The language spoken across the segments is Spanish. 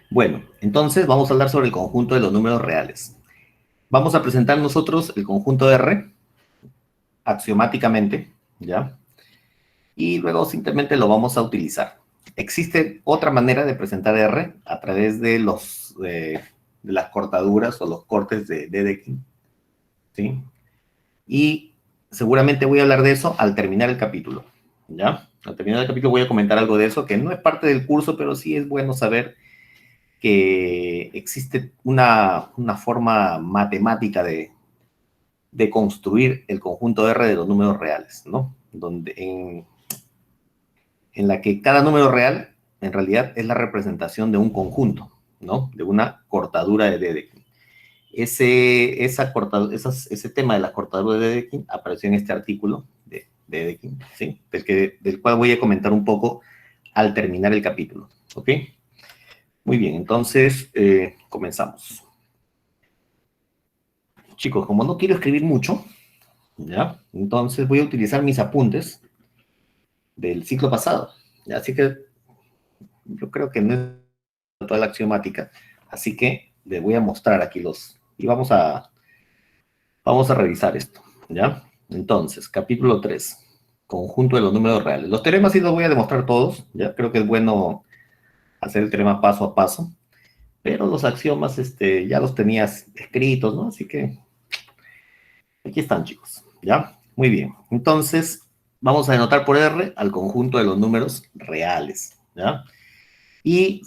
Bueno, entonces vamos a hablar sobre el conjunto de los números reales. Vamos a presentar nosotros el conjunto R axiomáticamente, ¿ya? Y luego simplemente lo vamos a utilizar. Existe otra manera de presentar R a través de las cortaduras o los cortes de Dedekind, ¿sí? Y seguramente voy a hablar de eso al terminar el capítulo, ¿ya? Al terminar el capítulo voy a comentar algo de eso, que no es parte del curso, pero sí es bueno saber que existe una forma matemática de construir el conjunto R de los números reales, ¿no? En la que cada número real, en realidad, es la representación de un conjunto, ¿no? De una cortadura de Dedekind. Ese tema de la cortadura de Dedekind apareció en este artículo de Dedekind, ¿sí? Del cual voy a comentar un poco al terminar el capítulo, ¿ok? Muy bien, entonces comenzamos. Chicos, como no quiero escribir mucho, ¿ya? Entonces voy a utilizar mis apuntes del ciclo pasado, ¿ya? Así que yo creo que no es toda la axiomática, así que les voy a mostrar aquí y vamos a revisar esto, ¿ya? Entonces, capítulo 3, conjunto de los números reales. Los teoremas sí los voy a demostrar todos, ¿ya? Creo que es bueno hacer el teorema paso a paso, pero los axiomas ya los tenías escritos, ¿no? Así que aquí están, chicos, ¿ya? Muy bien. Entonces, vamos a denotar por R al conjunto de los números reales, ¿ya? Y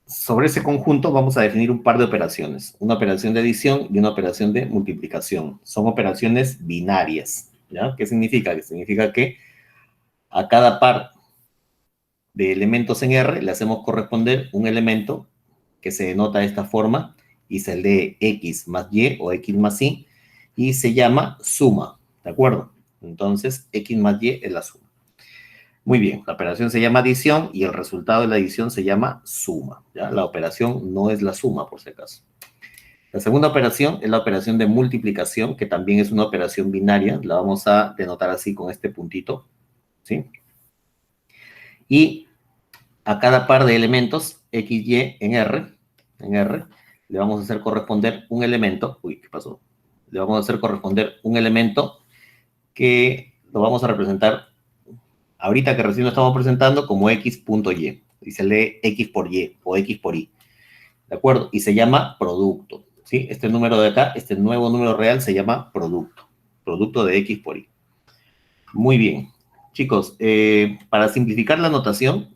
sobre ese conjunto vamos a definir un par de operaciones, una operación de adición y una operación de multiplicación. Son operaciones binarias, ¿ya? ¿Qué significa? Que significa que a cada par de elementos en R le hacemos corresponder un elemento que se denota de esta forma y se lee X más Y o X más Y se llama suma, ¿de acuerdo? Entonces, X más Y es la suma. Muy bien, la operación se llama adición y el resultado de la adición se llama suma, ¿ya? La operación no es la suma, por si acaso. La segunda operación es la operación de multiplicación, que también es una operación binaria, la vamos a denotar así con este puntito, ¿sí? Y a cada par de elementos X, Y en R, le vamos a hacer corresponder un elemento, uy, ¿qué pasó? Le vamos a hacer corresponder un elemento que lo vamos a representar ahorita que recién lo estamos presentando como X.Y, y se lee X por Y o X por Y, ¿de acuerdo? Y se llama producto, ¿sí? Este número de acá, este nuevo número real se llama producto de X por Y. Muy bien. Chicos, para simplificar la notación,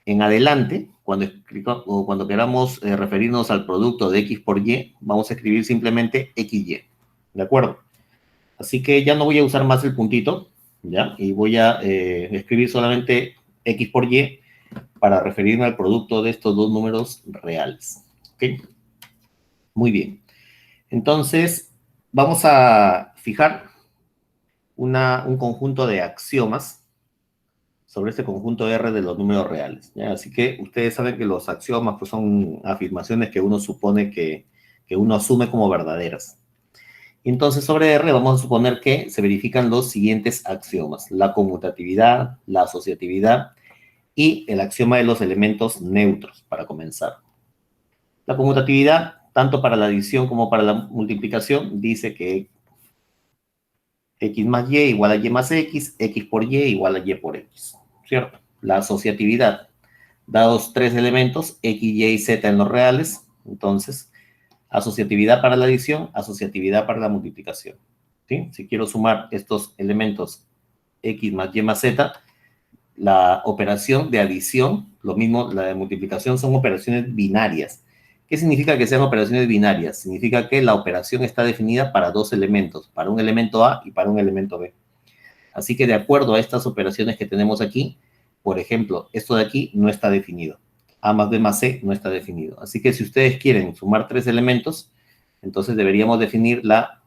en adelante, cuando queramos referirnos al producto de X por Y, vamos a escribir simplemente XY, ¿de acuerdo? Así que ya no voy a usar más el puntito, ¿ya? Y voy a escribir solamente X por Y para referirme al producto de estos dos números reales, ¿ok? Muy bien. Entonces, vamos a fijar un conjunto de axiomas sobre este conjunto R de los números reales, ¿ya? Así que ustedes saben que los axiomas pues, son afirmaciones que uno supone que uno asume como verdaderas. Entonces, sobre R vamos a suponer que se verifican los siguientes axiomas: la conmutatividad, la asociatividad y el axioma de los elementos neutros, para comenzar. La conmutatividad, tanto para la adición como para la multiplicación, dice que X más Y igual a Y más X por Y igual a Y por X, ¿cierto? La asociatividad, dados tres elementos, X, Y y Z en los reales, entonces, asociatividad para la adición, asociatividad para la multiplicación, ¿sí? Si quiero sumar estos elementos X más Y más Z, la operación de adición, lo mismo la de multiplicación, son operaciones binarias. ¿Qué significa que sean operaciones binarias? Significa que la operación está definida para dos elementos, para un elemento A y para un elemento B. Así que de acuerdo a estas operaciones que tenemos aquí, por ejemplo, esto de aquí no está definido. A más B más C no está definido. Así que si ustedes quieren sumar tres elementos, entonces deberíamos definir la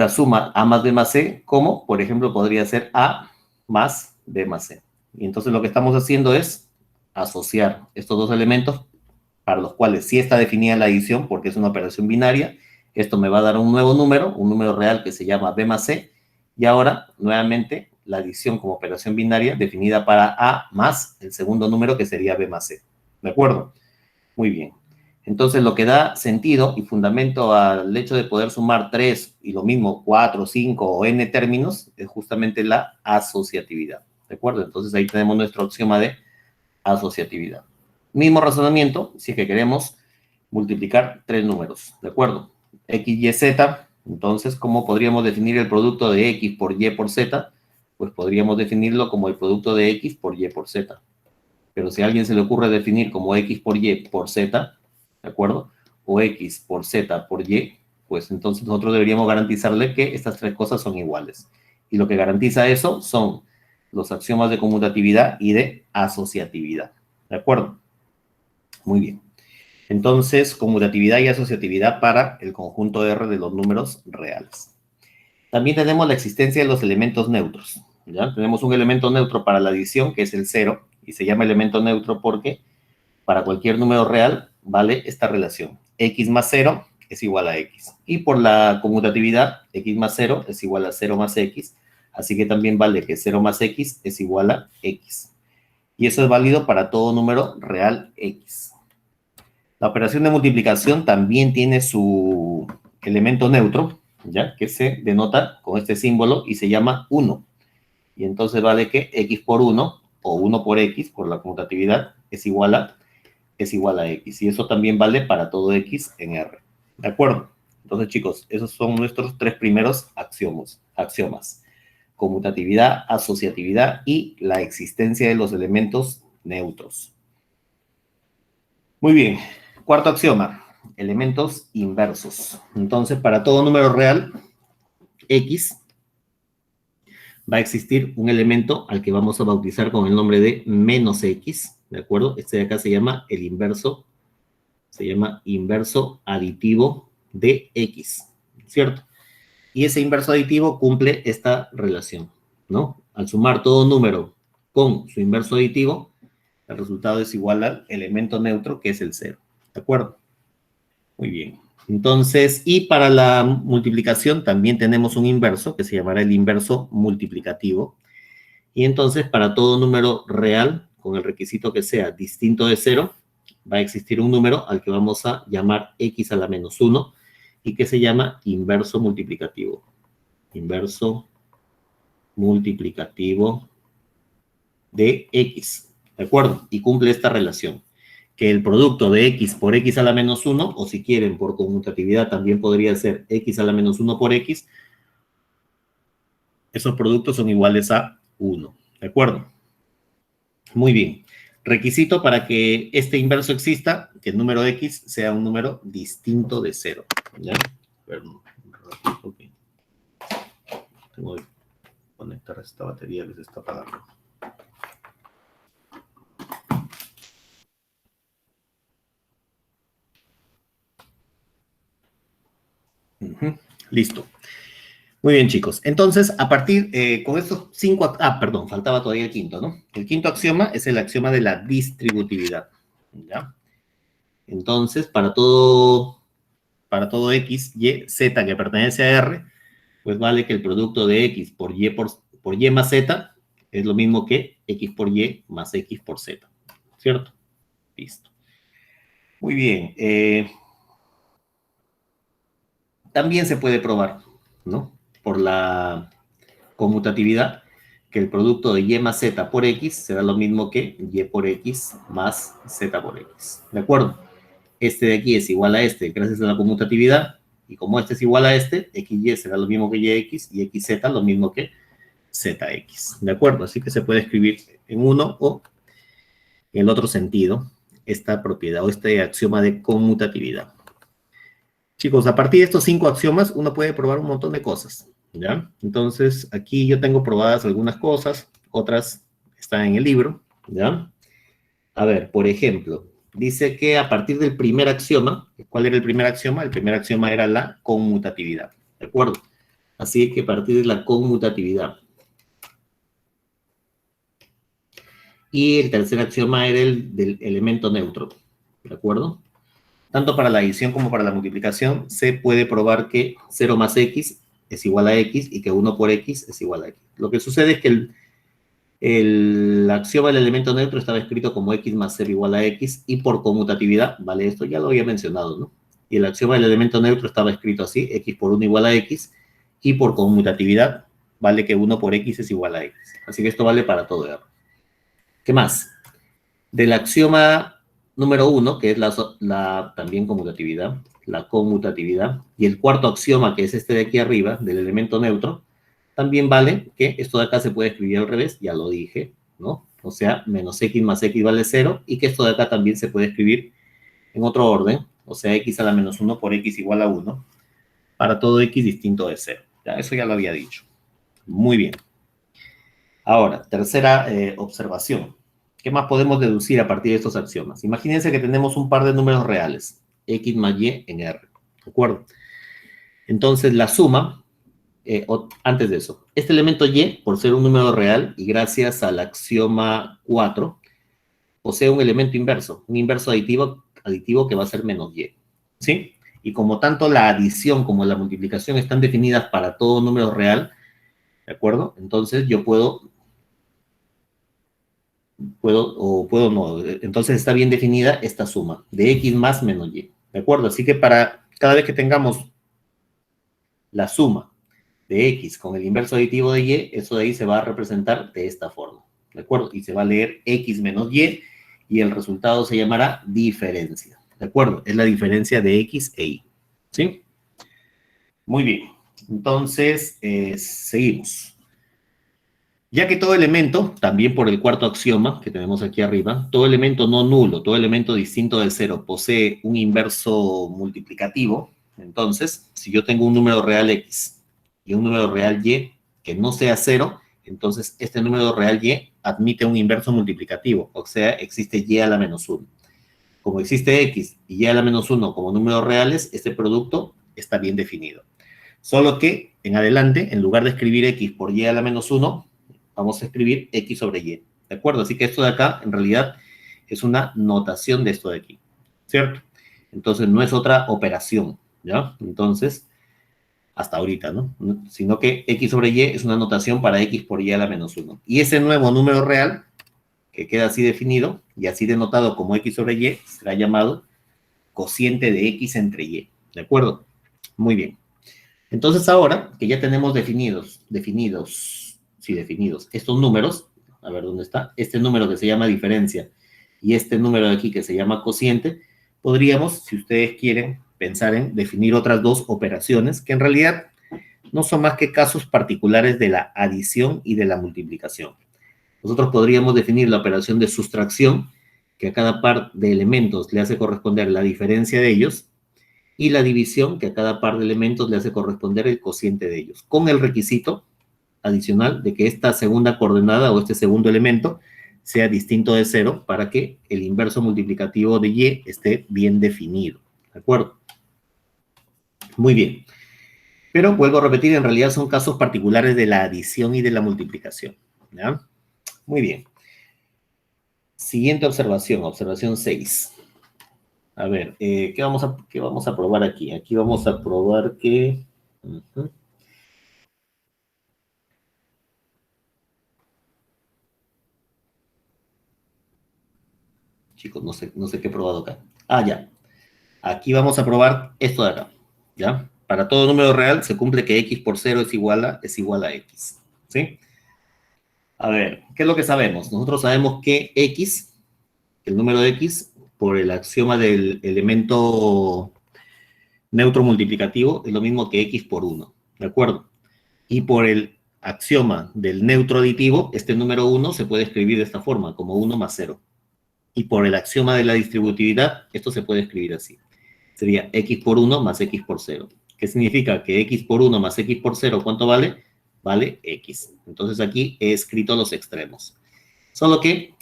suma A más B más C como, por ejemplo, podría ser A más B más C. Y entonces lo que estamos haciendo es asociar estos dos elementos para los cuales sí está definida la adición porque es una operación binaria. Esto me va a dar un nuevo número, un número real que se llama B más C. Y ahora, nuevamente, la adición como operación binaria definida para A más el segundo número que sería B más C. ¿De acuerdo? Muy bien. Entonces, lo que da sentido y fundamento al hecho de poder sumar 3 y lo mismo 4, 5 o n términos es justamente la asociatividad. ¿De acuerdo? Entonces, ahí tenemos nuestro axioma de asociatividad. Mismo razonamiento, si es que queremos multiplicar 3 números. ¿De acuerdo? X, Y, Z. Entonces, ¿cómo podríamos definir el producto de X por Y por Z? Pues podríamos definirlo como el producto de X por Y por Z. Pero si a alguien se le ocurre definir como X por Y por Z, ¿de acuerdo? O X por Z por Y, pues entonces nosotros deberíamos garantizarle que estas tres cosas son iguales. Y lo que garantiza eso son los axiomas de conmutatividad y de asociatividad. ¿De acuerdo? Muy bien. Entonces, conmutatividad y asociatividad para el conjunto R de los números reales. También tenemos la existencia de los elementos neutros. ¿Ya? Tenemos un elemento neutro para la adición, que es el 0, y se llama elemento neutro porque para cualquier número real vale esta relación. X más 0 es igual a X. Y por la conmutatividad, X más 0 es igual a 0 más X. Así que también vale que 0 más X es igual a X. Y eso es válido para todo número real X. La operación de multiplicación también tiene su elemento neutro, ¿ya? Que se denota con este símbolo y se llama 1. Y entonces vale que X por 1 o 1 por X, por la conmutatividad, es igual a X. Y eso también vale para todo X en R. ¿De acuerdo? Entonces, chicos, esos son nuestros tres primeros axiomas. Conmutatividad, asociatividad y la existencia de los elementos neutros. Muy bien. Cuarto axioma, elementos inversos. Entonces, para todo número real, X, va a existir un elemento al que vamos a bautizar con el nombre de menos X, ¿de acuerdo? Este de acá se llama el inverso, se llama inverso aditivo de X, ¿cierto? Y ese inverso aditivo cumple esta relación, ¿no? Al sumar todo número con su inverso aditivo, el resultado es igual al elemento neutro, que es el 0, ¿de acuerdo? Muy bien. Entonces, y para la multiplicación también tenemos un inverso, que se llamará el inverso multiplicativo. Y entonces, para todo número real, con el requisito que sea distinto de 0, va a existir un número al que vamos a llamar x a la menos 1 y que se llama inverso multiplicativo. Inverso multiplicativo de x, ¿de acuerdo? Y cumple esta relación, que el producto de x por x a la menos 1, o si quieren por conmutatividad también podría ser x a la menos 1 por x, esos productos son iguales a 1, ¿de acuerdo? Muy bien. Requisito para que este inverso exista, que el número x sea un número distinto de 0. ¿Ya? A ver, okay. Tengo que conectar esta batería que se está apagando. Listo. Muy bien, chicos. Entonces, a partir, con estos 5... perdón, faltaba todavía el quinto, ¿no? El quinto axioma es el axioma de la distributividad. ¿Ya? Entonces, para todo x, y, z que pertenece a R, pues vale que el producto de x por y más z es lo mismo que x por y más x por z. ¿Cierto? Listo. Muy bien. También se puede probar, ¿no? Por la conmutatividad, que el producto de y más z por x será lo mismo que y por x más z por x. ¿De acuerdo? Este de aquí es igual a este gracias a la conmutatividad, y como este es igual a este, xy será lo mismo que yx y xz lo mismo que zx. ¿De acuerdo? Así que se puede escribir en uno o en el otro sentido esta propiedad o este axioma de conmutatividad. Chicos, a partir de estos 5 axiomas uno puede probar un montón de cosas, ¿ya? Entonces, aquí yo tengo probadas algunas cosas, otras están en el libro, ¿ya? A ver, por ejemplo, dice que a partir del primer axioma, ¿cuál era el primer axioma? El primer axioma era la conmutatividad, ¿de acuerdo? Así que a partir de la conmutatividad. Y el tercer axioma era el del elemento neutro, ¿de acuerdo? Tanto para la adición como para la multiplicación, se puede probar que 0 más x es igual a x y que 1 por x es igual a x. Lo que sucede es que El axioma del elemento neutro estaba escrito como x más 0 igual a x, y por conmutatividad, ¿vale? Esto ya lo había mencionado, ¿no? Y el axioma del elemento neutro estaba escrito así, x por 1 igual a x, y por conmutatividad, vale que 1 por x es igual a x. Así que esto vale para todo R. ¿Qué más? Del axioma número 1, que es la también conmutatividad, la conmutatividad, y el cuarto axioma, que es este de aquí arriba, del elemento neutro, también vale que esto de acá se puede escribir al revés, ya lo dije, ¿no? O sea, menos x más x vale 0, y que esto de acá también se puede escribir en otro orden, o sea, x a la menos 1 por x igual a 1, para todo x distinto de 0. Ya, eso ya lo había dicho. Muy bien. Ahora, tercera observación. ¿Qué más podemos deducir a partir de estos axiomas? Imagínense que tenemos un par de números reales, x más y en R, ¿de acuerdo? Entonces, la suma, antes de eso, este elemento y, por ser un número real y gracias al axioma 4, posee un elemento inverso, un inverso aditivo que va a ser menos y, ¿sí? Y como tanto la adición como la multiplicación están definidas para todo número real, ¿de acuerdo? Entonces yo puedo o puedo no. Entonces está bien definida esta suma de x más menos y. ¿De acuerdo? Así que para cada vez que tengamos la suma de x con el inverso aditivo de y, eso de ahí se va a representar de esta forma. ¿De acuerdo? Y se va a leer x menos y el resultado se llamará diferencia. ¿De acuerdo? Es la diferencia de x e y. ¿Sí? Muy bien. Entonces, seguimos. Ya que todo elemento, también por el cuarto axioma que tenemos aquí arriba, todo elemento no nulo, todo elemento distinto del cero posee un inverso multiplicativo, entonces, si yo tengo un número real x y un número real y que no sea cero, entonces este número real y admite un inverso multiplicativo, o sea, existe y a la menos 1. Como existe x y y a la menos 1 como números reales, este producto está bien definido. Solo que, en adelante, en lugar de escribir x por y a la menos 1, vamos a escribir x sobre y. ¿De acuerdo? Así que esto de acá, en realidad, es una notación de esto de aquí. ¿Cierto? Entonces, no es otra operación. ¿Ya? Entonces, hasta ahorita, ¿no? Sino que x sobre y es una notación para x por y a la menos 1. Y ese nuevo número real, que queda así definido y así denotado como x sobre y, será llamado cociente de x entre y. ¿De acuerdo? Muy bien. Entonces ahora que ya tenemos definidos estos números, a ver dónde está, este número que se llama diferencia y este número de aquí que se llama cociente, podríamos, si ustedes quieren, pensar en definir otras dos operaciones que en realidad no son más que casos particulares de la adición y de la multiplicación. Nosotros podríamos definir la operación de sustracción, que a cada par de elementos le hace corresponder la diferencia de ellos, y la división, que a cada par de elementos le hace corresponder el cociente de ellos, con el requisito adicional de que esta segunda coordenada o este segundo elemento sea distinto de cero para que el inverso multiplicativo de y esté bien definido. ¿De acuerdo? Muy bien. Pero vuelvo a repetir, en realidad son casos particulares de la adición y de la multiplicación. ¿Ya? Muy bien. Siguiente observación, observación 6. A ver, ¿qué vamos a probar aquí? Aquí vamos a probar que... Chicos, no sé qué he probado acá. Ah, ya. Aquí vamos a probar esto de acá. ¿Ya? Para todo número real se cumple que x por 0 es igual a x. ¿Sí? A ver, ¿qué es lo que sabemos? Nosotros sabemos que x, el número de x, por el axioma del elemento neutro multiplicativo, es lo mismo que x por 1. ¿De acuerdo? Y por el axioma del neutro aditivo, este número 1 se puede escribir de esta forma, como 1 más 0. Y por el axioma de la distributividad, esto se puede escribir así. Sería x por 1 más x por 0. ¿Qué significa? Que x por 1 más x por 0, ¿cuánto vale? Vale x. Entonces aquí he escrito los extremos. Solo que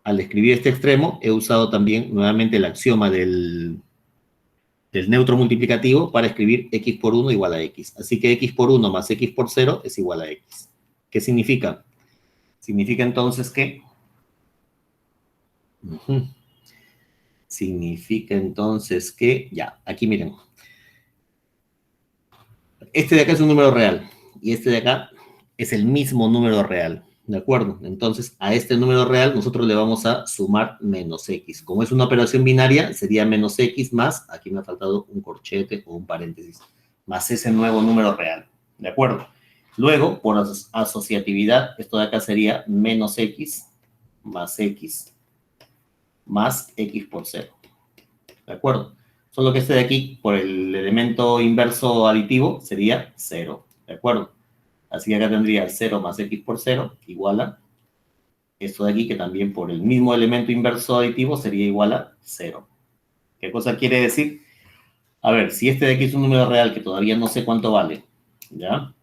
al escribir este extremo he usado también nuevamente el axioma del neutro multiplicativo para escribir x por 1 igual a x. Así que x por 1 más x por 0 es igual a x. ¿Qué significa? Significa entonces que... Significa entonces que... Ya, aquí miren. Este de acá es un número real y este de acá es el mismo número real, ¿de acuerdo? Entonces, a este número real nosotros le vamos a sumar menos x. Como es una operación binaria, sería menos x más, aquí me ha faltado un corchete o un paréntesis, más ese nuevo número real, ¿de acuerdo? Luego, por asociatividad, esto de acá sería menos x más x más x por 0, ¿de acuerdo? Solo que este de aquí, por el elemento inverso aditivo, sería 0, ¿de acuerdo? Así que acá tendría 0 más x por 0 igual a esto de aquí, que también por el mismo elemento inverso aditivo sería igual a 0. ¿Qué cosa quiere decir? A ver, si este de aquí es un número real que todavía no sé cuánto vale, ¿ya?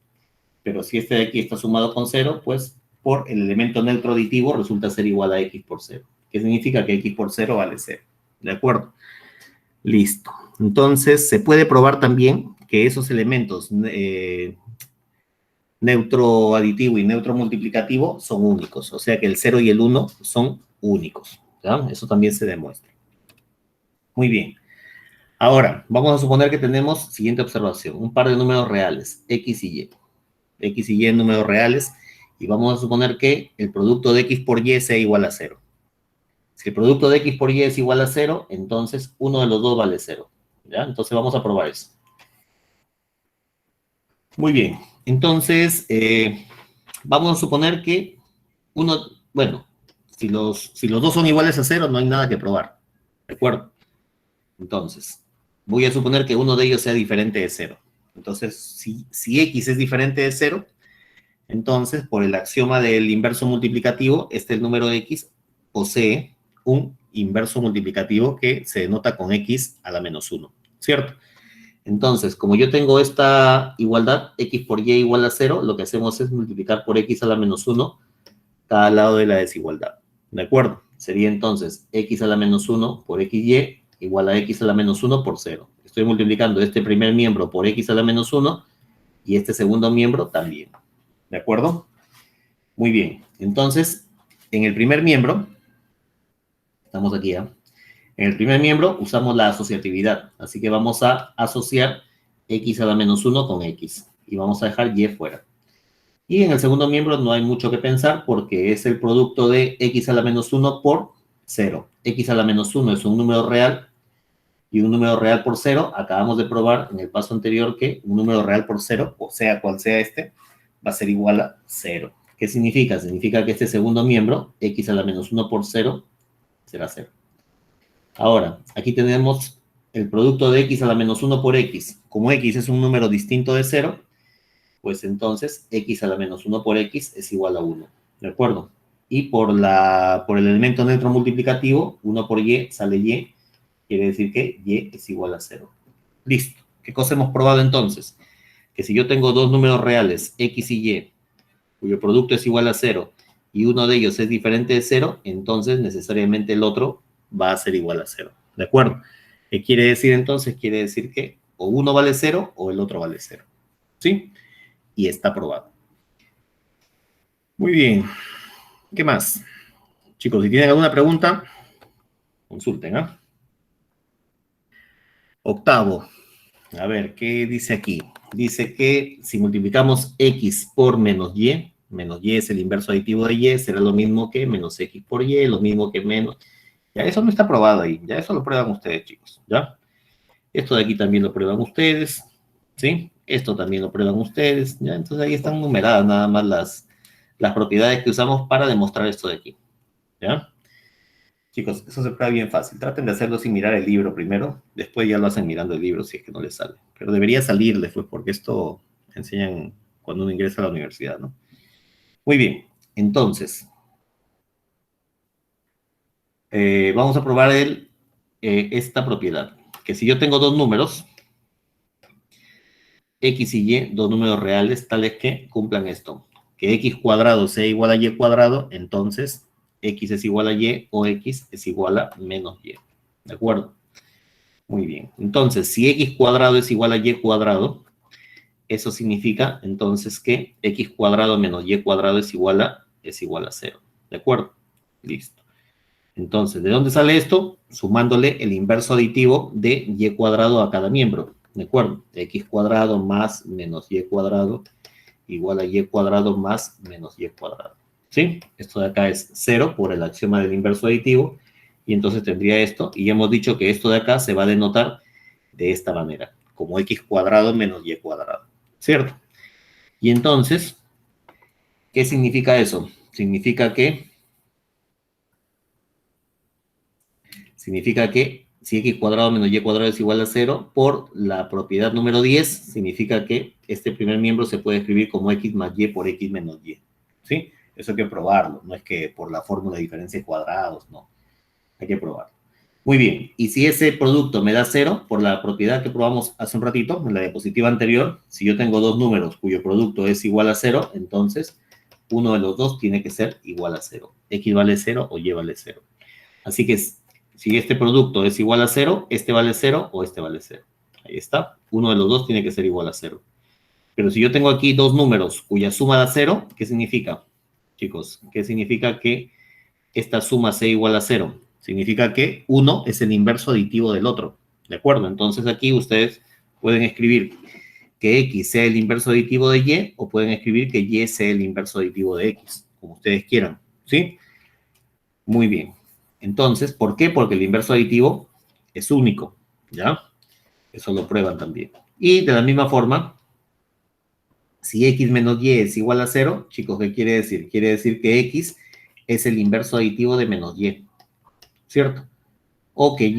Pero si este de aquí está sumado con 0, pues por el elemento neutro aditivo resulta ser igual a x por 0. ¿Qué significa? Que x por 0 vale 0. ¿De acuerdo? Listo. Entonces, se puede probar también que esos elementos neutro aditivo y neutro multiplicativo son únicos. O sea que el 0 y el 1 son únicos. ¿Ya? Eso también se demuestra. Muy bien. Ahora, vamos a suponer que tenemos siguiente observación. Un par de números reales, x y y. X y y números reales. Y vamos a suponer que el producto de x por y sea igual a 0. Si el producto de x por y es igual a 0, entonces uno de los dos vale 0. ¿Ya? Entonces vamos a probar eso. Muy bien. Entonces, vamos a suponer que uno, bueno, si los dos son iguales a 0, no hay nada que probar. ¿De acuerdo? Entonces, voy a suponer que uno de ellos sea diferente de 0. Entonces, si x es diferente de 0, entonces, por el axioma del inverso multiplicativo, el número de x posee un inverso multiplicativo que se denota con x a la menos 1, ¿cierto? Entonces, como yo tengo esta igualdad, x por y igual a 0, lo que hacemos es multiplicar por x a la menos 1 cada lado de la desigualdad. ¿De acuerdo? Sería entonces x a la menos 1 por xy igual a x a la menos 1 por 0. Estoy multiplicando este primer miembro por x a la menos 1 y este segundo miembro también. ¿De acuerdo? Muy bien. Entonces, en el primer miembro, estamos aquí ya, en el primer miembro usamos la asociatividad, así que vamos a asociar x a la menos 1 con x y vamos a dejar y fuera. Y en el segundo miembro no hay mucho que pensar porque es el producto de x a la menos 1 por 0. X a la menos 1 es un número real y un número real por 0. Acabamos de probar en el paso anterior que un número real por 0, o sea cual sea este, va a ser igual a 0. ¿Qué significa? Significa que este segundo miembro, x a la menos 1 por 0, será 0. Ahora, aquí tenemos el producto de x a la menos 1 por x. Como x es un número distinto de 0, pues entonces x a la menos 1 por x es igual a 1. ¿De acuerdo? Y por el elemento neutro multiplicativo, 1 por y sale y, quiere decir que y es igual a 0. Listo. ¿Qué cosa hemos probado entonces? Que si yo tengo dos números reales, x y y, cuyo producto es igual a 0, y uno de ellos es diferente de 0, entonces necesariamente el otro va a ser igual a 0. ¿De acuerdo? ¿Qué quiere decir entonces? Quiere decir que o uno vale 0 o el otro vale 0. ¿Sí? Y está probado. Muy bien. ¿Qué más? Chicos, si tienen alguna pregunta, consulten, ¿ah? Octavo. A ver, ¿qué dice aquí? Dice que si multiplicamos x por menos y es el inverso aditivo de y, será lo mismo que menos x por y, lo mismo que menos. Ya eso no está probado ahí, ya eso lo prueban ustedes, chicos, ¿ya? Esto de aquí también lo prueban ustedes, ¿sí? Esto también lo prueban ustedes, ¿ya? Entonces ahí están numeradas nada más las propiedades que usamos para demostrar esto de aquí, ¿ya? Chicos, eso se prueba bien fácil. Traten de hacerlo sin mirar el libro primero, después ya lo hacen mirando el libro si es que no les sale. Pero debería salirles, pues, porque esto enseñan cuando uno ingresa a la universidad, ¿no? Muy bien, entonces, vamos a probar esta propiedad, que si yo tengo dos números, x y y, dos números reales, tales que cumplan esto, que x cuadrado sea igual a y cuadrado, entonces x es igual a y o x es igual a menos y. ¿De acuerdo? Muy bien. Entonces, si x cuadrado es igual a y cuadrado, eso significa entonces que x cuadrado menos y cuadrado es igual a 0. ¿De acuerdo? Listo. Entonces, ¿de dónde sale esto? Sumándole el inverso aditivo de y cuadrado a cada miembro. ¿De acuerdo? X cuadrado más menos y cuadrado igual a y cuadrado más menos y cuadrado. ¿Sí? Esto de acá es 0 por el axioma del inverso aditivo, y entonces tendría esto, y ya hemos dicho que esto de acá se va a denotar de esta manera, como x cuadrado menos y cuadrado, ¿cierto? Y entonces, ¿qué significa eso? Significa que si x cuadrado menos y cuadrado es igual a 0, por la propiedad número 10, significa que este primer miembro se puede escribir como x más y por x menos y. ¿Sí? Eso hay que probarlo, no es que por la fórmula de diferencia de cuadrados, no. Hay que probarlo. Muy bien, y si ese producto me da 0, por la propiedad que probamos hace un ratito, en la diapositiva anterior, si yo tengo dos números cuyo producto es igual a 0, entonces uno de los dos tiene que ser igual a 0. X vale 0 o Y vale 0. Así que si este producto es igual a 0, este vale 0 o este vale 0. Ahí está. Uno de los dos tiene que ser igual a 0. Pero si yo tengo aquí dos números cuya suma da 0, ¿qué significa, chicos? ¿Qué significa que esta suma sea igual a 0? Significa que uno es el inverso aditivo del otro. ¿De acuerdo? Entonces aquí ustedes pueden escribir que x sea el inverso aditivo de y, o pueden escribir que y sea el inverso aditivo de x, como ustedes quieran. ¿Sí? Muy bien. Entonces, ¿por qué? Porque el inverso aditivo es único, ¿ya? Eso lo prueban también. Y de la misma forma, si x menos y es igual a 0, chicos, ¿qué quiere decir? Quiere decir que x es el inverso aditivo de menos y, ¿cierto? O que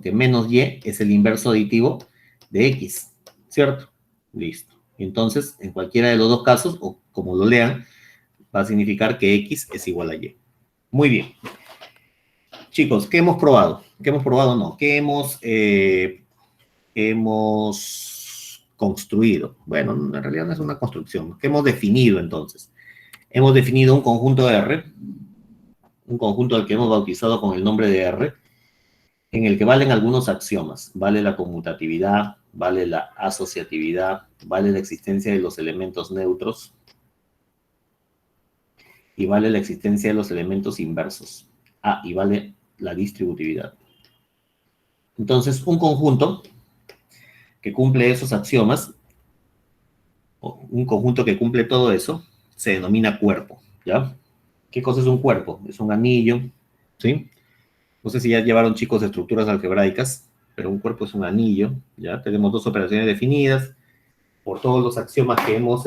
que menos y es el inverso aditivo de x, ¿cierto? Listo. Entonces, en cualquiera de los dos casos, o como lo lean, va a significar que x es igual a y. Muy bien. Chicos, ¿qué hemos probado? ¿Qué hemos probado? No. ¿Qué hemos construido? Bueno, en realidad no es una construcción. ¿Qué hemos definido entonces? Hemos definido un conjunto R, un conjunto al que hemos bautizado con el nombre de R, en el que valen algunos axiomas. Vale la conmutatividad, vale la asociatividad, vale la existencia de los elementos neutros y vale la existencia de los elementos inversos. Ah, y vale la distributividad. Entonces, un conjunto que cumple esos axiomas, o un conjunto que cumple todo eso, se denomina cuerpo, ¿ya? ¿Qué cosa es un cuerpo? Es un anillo, ¿sí? No sé si ya llevaron, chicos, estructuras algebraicas, pero un cuerpo es un anillo, ¿ya? Tenemos dos operaciones definidas por todos los axiomas que hemos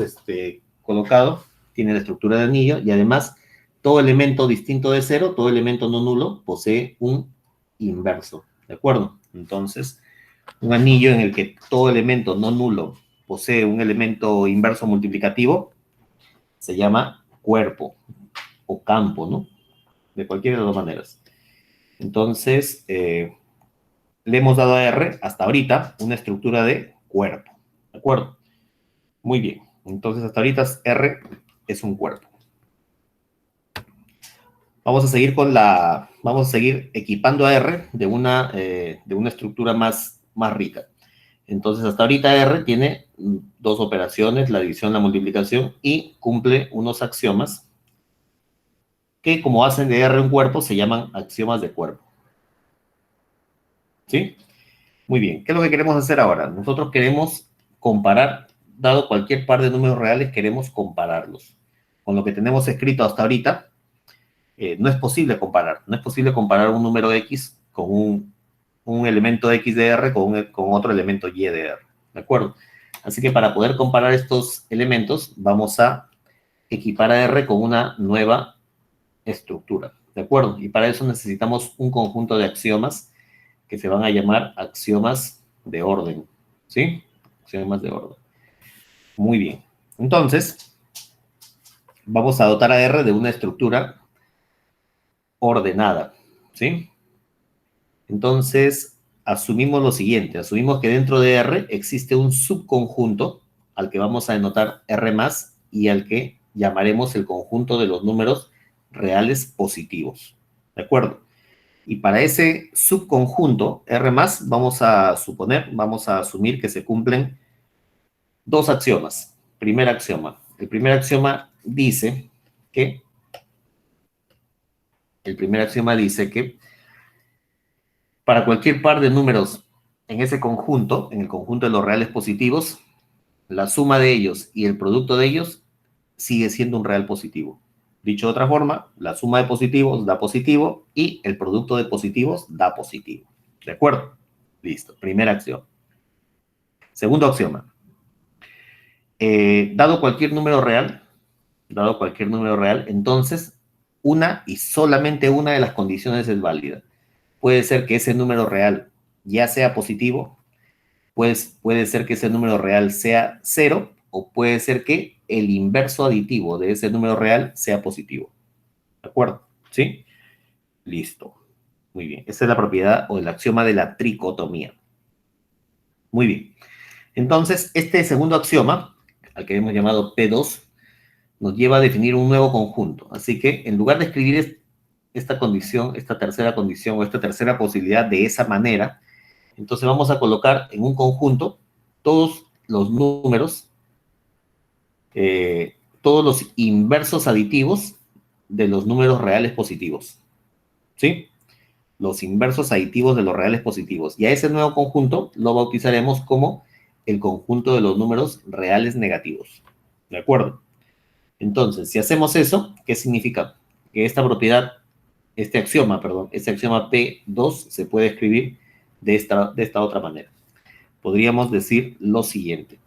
colocado, tiene la estructura de anillo, y además, todo elemento distinto de cero, todo elemento no nulo, posee un inverso, ¿de acuerdo? Entonces, un anillo en el que todo elemento no nulo posee un elemento inverso multiplicativo, se llama cuerpo o campo, ¿no? De cualquiera de las dos maneras. Entonces, le hemos dado a R hasta ahorita una estructura de cuerpo, ¿de acuerdo? Muy bien. Entonces, hasta ahorita R es un cuerpo. Vamos a seguir equipando a R de una estructura más rica. Entonces, hasta ahorita R tiene dos operaciones, la división, la multiplicación, y cumple unos axiomas que, como hacen de R un cuerpo, se llaman axiomas de cuerpo. ¿Sí? Muy bien. ¿Qué es lo que queremos hacer ahora? Nosotros queremos comparar, dado cualquier par de números reales, queremos compararlos. Con lo que tenemos escrito hasta ahorita, no es posible comparar. No es posible comparar un número X con un elemento X de R con otro elemento Y de R. ¿De acuerdo? Así que para poder comparar estos elementos, vamos a equipar a R con una nueva estructura. ¿De acuerdo? Y para eso necesitamos un conjunto de axiomas que se van a llamar axiomas de orden. ¿Sí? Axiomas de orden. Muy bien. Entonces, vamos a dotar a R de una estructura ordenada. ¿Sí? Entonces, asumimos lo siguiente, asumimos que dentro de R existe un subconjunto al que vamos a denotar R más y al que llamaremos el conjunto de los números reales positivos. ¿De acuerdo? Y para ese subconjunto R más vamos a asumir que se cumplen dos axiomas. Primer axioma. El primer axioma dice que para cualquier par de números en ese conjunto, en el conjunto de los reales positivos, la suma de ellos y el producto de ellos sigue siendo un real positivo. Dicho de otra forma, la suma de positivos da positivo y el producto de positivos da positivo. ¿De acuerdo? Listo. Primera acción. Segundo axioma. Dado cualquier número real, entonces una y solamente una de las condiciones es válida. Puede ser que ese número real ya sea positivo, pues puede ser que ese número real sea cero, o puede ser que el inverso aditivo de ese número real sea positivo. ¿De acuerdo? ¿Sí? Listo. Muy bien. Esa es la propiedad o el axioma de la tricotomía. Muy bien. Entonces, este segundo axioma, al que hemos llamado P2, nos lleva a definir un nuevo conjunto. Así que, en lugar de escribir esta condición, esta tercera condición o esta tercera posibilidad de esa manera, entonces vamos a colocar en un conjunto todos los números, todos los inversos aditivos de los números reales positivos. ¿Sí? Los inversos aditivos de los reales positivos. Y a ese nuevo conjunto lo bautizaremos como el conjunto de los números reales negativos. ¿De acuerdo? Entonces, si hacemos eso, ¿qué significa? Que esta propiedad, este axioma P2 se puede escribir de esta otra manera. Podríamos decir lo siguiente.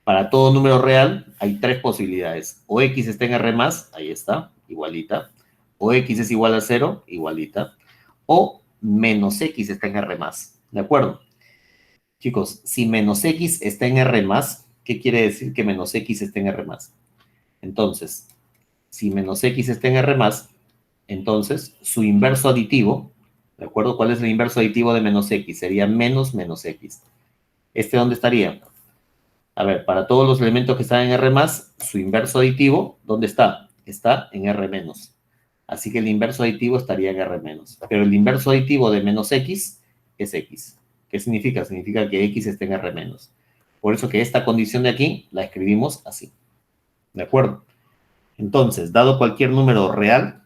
Para todo número real hay tres posibilidades. O x está en R+, ahí está, igualita. O x es igual a 0, igualita. O menos x está en R+. ¿De acuerdo? Chicos, si menos x está en R+, ¿qué quiere decir que menos x está en R+? Entonces, si menos x está en R+, entonces su inverso aditivo, ¿de acuerdo? ¿Cuál es el inverso aditivo de menos x? Sería menos x. ¿Este dónde estaría? A ver, para todos los elementos que están en R+, su inverso aditivo, ¿dónde está? Está en R-. Así que el inverso aditivo estaría en R-. Pero el inverso aditivo de menos x es x. ¿Qué significa? Significa que x está en R-. Por eso que esta condición de aquí la escribimos así. ¿De acuerdo? Entonces, dado cualquier número real,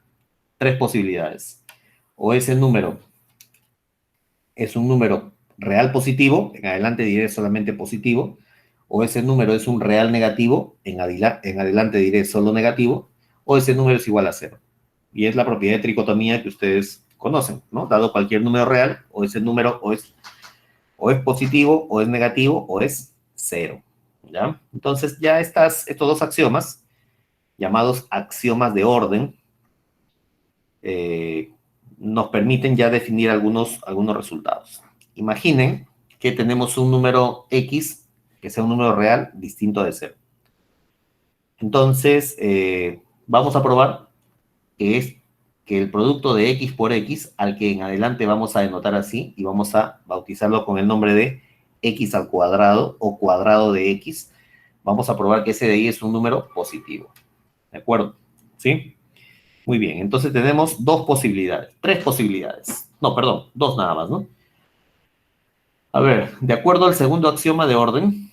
tres posibilidades. O ese número es un número real positivo, en adelante diré solamente positivo, o ese número es un real negativo, en adelante diré solo negativo, o ese número es igual a 0. Y es la propiedad de tricotomía que ustedes conocen, ¿no? Dado cualquier número real, o ese número o es positivo, o es negativo, o es 0. ¿Ya? Entonces ya estos dos axiomas, llamados axiomas de orden, nos permiten ya definir algunos resultados. Imaginen que tenemos un número x que sea un número real distinto de 0. Entonces, vamos a probar que el producto de x por x, al que en adelante vamos a denotar así, y vamos a bautizarlo con el nombre de x al cuadrado o cuadrado de x, vamos a probar que ese de ahí es un número positivo. ¿De acuerdo? ¿Sí? Muy bien, entonces tenemos tres posibilidades. No, perdón, dos nada más, ¿no? A ver, de acuerdo al segundo axioma de orden,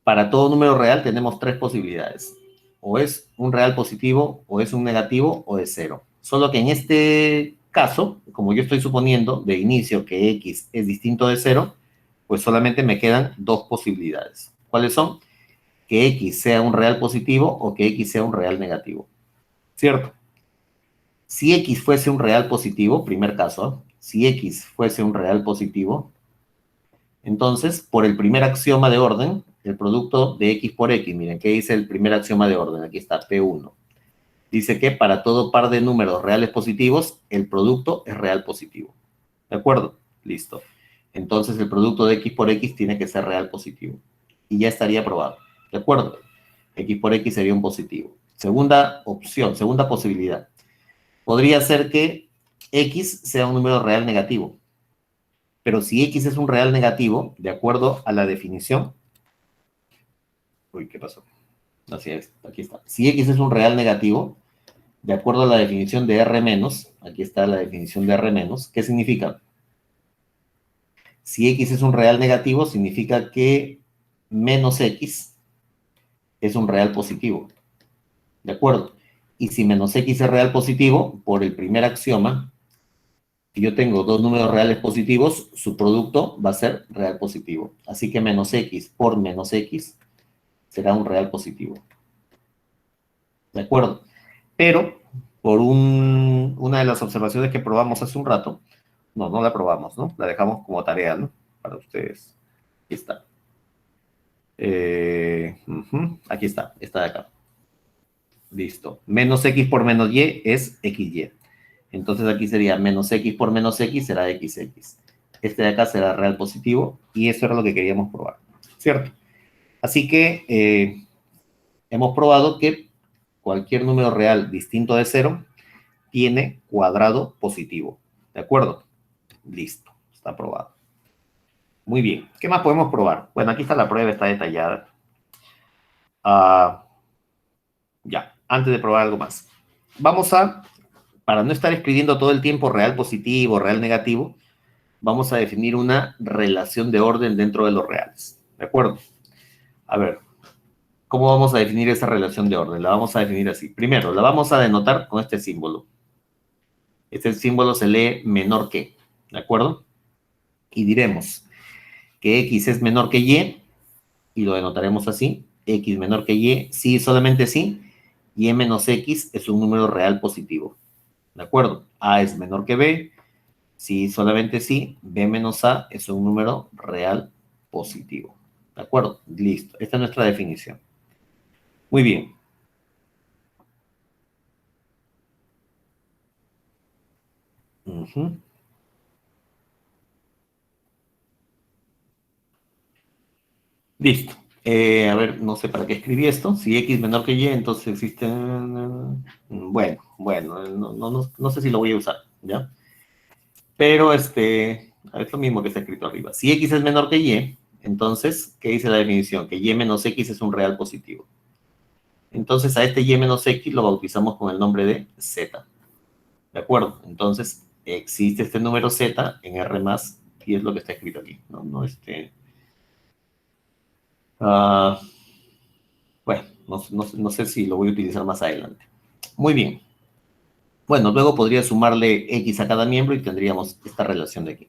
para todo número real tenemos tres posibilidades. O es un real positivo, o es un negativo, o es 0. Solo que en este caso, como yo estoy suponiendo de inicio que x es distinto de 0, pues solamente me quedan dos posibilidades. ¿Cuáles son? Que x sea un real positivo o que x sea un real negativo. ¿Cierto? Si x fuese un real positivo, primer caso, si x fuese un real positivo, entonces, por el primer axioma de orden, el producto de x por x, miren, ¿qué dice el primer axioma de orden? Aquí está, P1. Dice que para todo par de números reales positivos, el producto es real positivo. ¿De acuerdo? Listo. Entonces, el producto de x por x tiene que ser real positivo. Y ya estaría probado. ¿De acuerdo? X por x sería un positivo. Segunda opción, segunda posibilidad. Podría ser que x sea un número real negativo. Pero si x es un real negativo, de acuerdo a la definición... Uy, ¿qué pasó? Así es, aquí está. Si x es un real negativo, de acuerdo a la definición de R-, aquí está la definición de R-, ¿qué significa? Si x es un real negativo, significa que menos x es un real positivo. ¿De acuerdo? Y si menos x es real positivo, por el primer axioma, Si yo tengo dos números reales positivos, su producto va a ser real positivo. Así que menos x por menos x será un real positivo. ¿De acuerdo? Pero, por una de las observaciones que probamos hace un rato, no la probamos, ¿no? La dejamos como tarea, ¿no? Para ustedes. Aquí está. Aquí está, esta de acá. Listo. Menos x por menos y es xy. Entonces aquí sería menos x por menos x será xx. Este de acá será real positivo y eso era lo que queríamos probar, ¿cierto? Así que hemos probado que cualquier número real distinto de cero tiene cuadrado positivo. ¿De acuerdo? Listo, está probado. Muy bien. ¿Qué más podemos probar? Bueno, aquí está la prueba, está detallada. Ya, antes de probar algo más. Vamos a, para no estar escribiendo todo el tiempo real positivo, real negativo, vamos a definir una relación de orden dentro de los reales. ¿De acuerdo? A ver, ¿cómo vamos a definir esa relación de orden? La vamos a definir así. Primero, la vamos a denotar con este símbolo. Este símbolo se lee menor que, ¿de acuerdo? Y diremos que x es menor que y lo denotaremos así, x menor que si solamente si, y menos x es un número real positivo. ¿De acuerdo? A es menor que b, si solamente si, b menos a es un número real positivo. ¿De acuerdo? Listo. Esta es nuestra definición. Muy bien. Listo. A ver, no sé para qué escribí esto. Si x menor que y, entonces existe... Bueno, no sé si lo voy a usar, ¿ya? Pero es lo mismo que está escrito arriba. Si x es menor que y, entonces, ¿qué dice la definición? Que y menos x es un real positivo. Entonces, a este y menos x lo bautizamos con el nombre de z. ¿De acuerdo? Entonces, existe este número z en R más, y es lo que está escrito aquí. Uh, bueno, no sé si lo voy a utilizar más adelante. Muy bien. Bueno, luego podría sumarle x a cada miembro y tendríamos esta relación de aquí.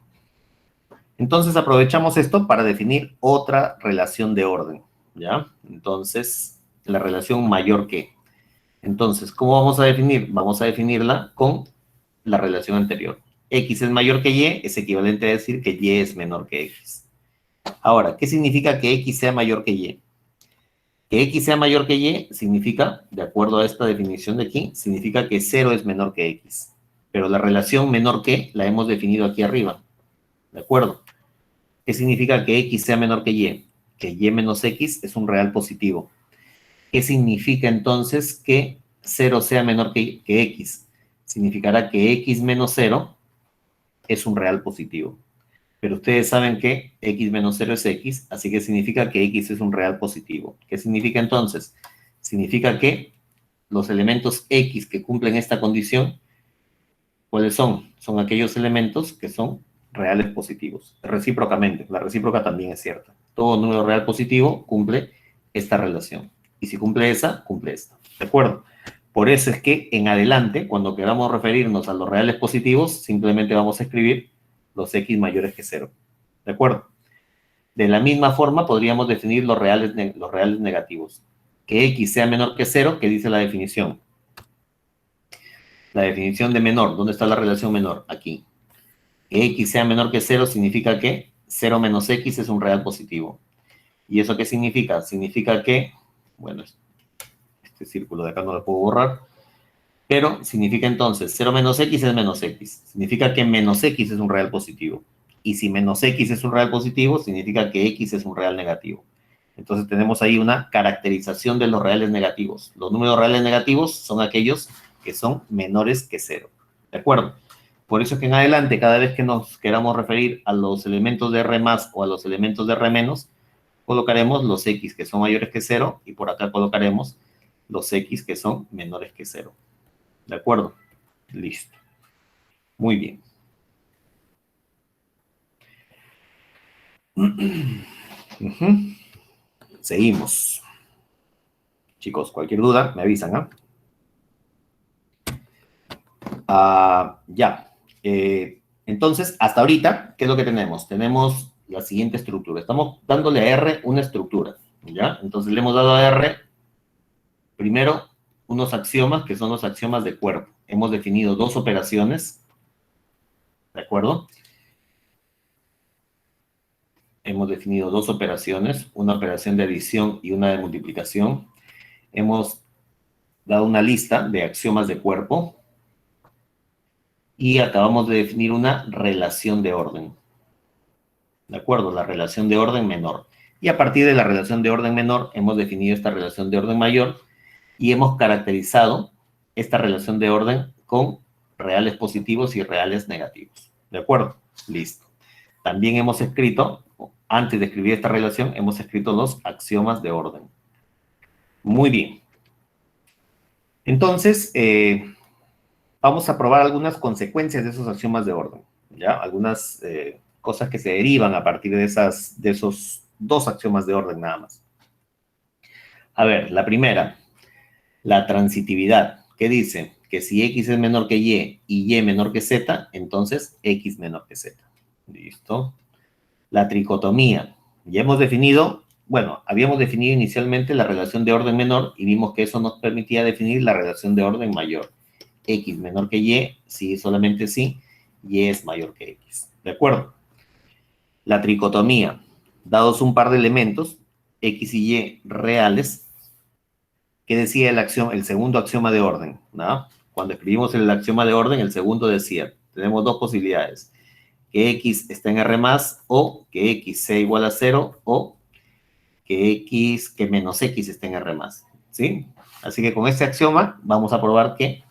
Entonces aprovechamos esto para definir otra relación de orden, ¿ya? Entonces, la relación mayor que. Entonces, ¿cómo vamos a definir? Vamos a definirla con la relación anterior. X es mayor que Y, es equivalente a decir que Y es menor que X. Ahora, ¿qué significa que X sea mayor que Y? Que X sea mayor que Y significa, de acuerdo a esta definición de aquí, significa que 0 es menor que X. Pero la relación menor que la hemos definido aquí arriba, ¿de acuerdo? ¿Qué significa que x sea menor que y? Que y menos x es un real positivo. ¿Qué significa entonces que 0 sea menor que x? Significará que x menos 0 es un real positivo. Pero ustedes saben que x menos 0 es x, así que significa que x es un real positivo. ¿Qué significa entonces? Significa que los elementos x que cumplen esta condición, ¿cuáles son? Son aquellos elementos que son reales positivos. Recíprocamente, la recíproca también es cierta. Todo número real positivo cumple esta relación. Y si cumple esa, cumple esta. ¿De acuerdo? Por eso es que en adelante, cuando queramos referirnos a los reales positivos, simplemente vamos a escribir los x mayores que 0. ¿De acuerdo? De la misma forma, podríamos definir los reales negativos. Que x sea menor que 0, que dice la definición. La definición de menor, ¿dónde está la relación menor? Aquí. Que x sea menor que 0 significa que 0 menos x es un real positivo. ¿Y eso qué significa? Significa que, bueno, este círculo de acá no lo puedo borrar, pero significa entonces 0 menos x es menos x. Significa que menos x es un real positivo. Y si menos x es un real positivo, significa que x es un real negativo. Entonces tenemos ahí una caracterización de los reales negativos. Los números reales negativos son aquellos que son menores que 0. ¿De acuerdo? Por eso es que en adelante, cada vez que nos queramos referir a los elementos de R más o a los elementos de R menos, colocaremos los X que son mayores que 0 y por acá colocaremos los X que son menores que 0. ¿De acuerdo? Listo. Muy bien. Seguimos. Chicos, cualquier duda, me avisan, ¿ah? Ya. Entonces, hasta ahorita, ¿qué es lo que tenemos? Tenemos la siguiente estructura. Estamos dándole a R una estructura, ¿ya? Entonces le hemos dado a R, primero, unos axiomas, que son los axiomas de cuerpo. Hemos definido dos operaciones, ¿de acuerdo? Hemos definido dos operaciones, una operación de adición y una de multiplicación. Hemos dado una lista de axiomas de cuerpo y acabamos de definir una relación de orden. ¿De acuerdo? La relación de orden menor. Y a partir de la relación de orden menor hemos definido esta relación de orden mayor y hemos caracterizado esta relación de orden con reales positivos y reales negativos. ¿De acuerdo? Listo. También hemos escrito, antes de escribir esta relación, hemos escrito los axiomas de orden. Muy bien. Entonces, vamos a probar algunas consecuencias de esos axiomas de orden, ¿ya? Algunas cosas que se derivan a partir de esos dos axiomas de orden nada más. A ver, la primera, la transitividad. ¿Qué dice? Que si X es menor que Y y Y menor que Z, entonces X menor que Z. ¿Listo? La tricotomía. Ya hemos definido, bueno, habíamos definido inicialmente la relación de orden menor y vimos que eso nos permitía definir la relación de orden mayor. X menor que Y, sí, solamente sí, Y es mayor que X. ¿De acuerdo? La tricotomía. Dados un par de elementos, X y Y reales, ¿qué decía el segundo axioma de orden? ¿No? Cuando escribimos el axioma de orden, el segundo decía, tenemos dos posibilidades, que X está en R más, o que X sea igual a 0, o que menos X esté en R más, ¿sí? Así que con este axioma vamos a probar que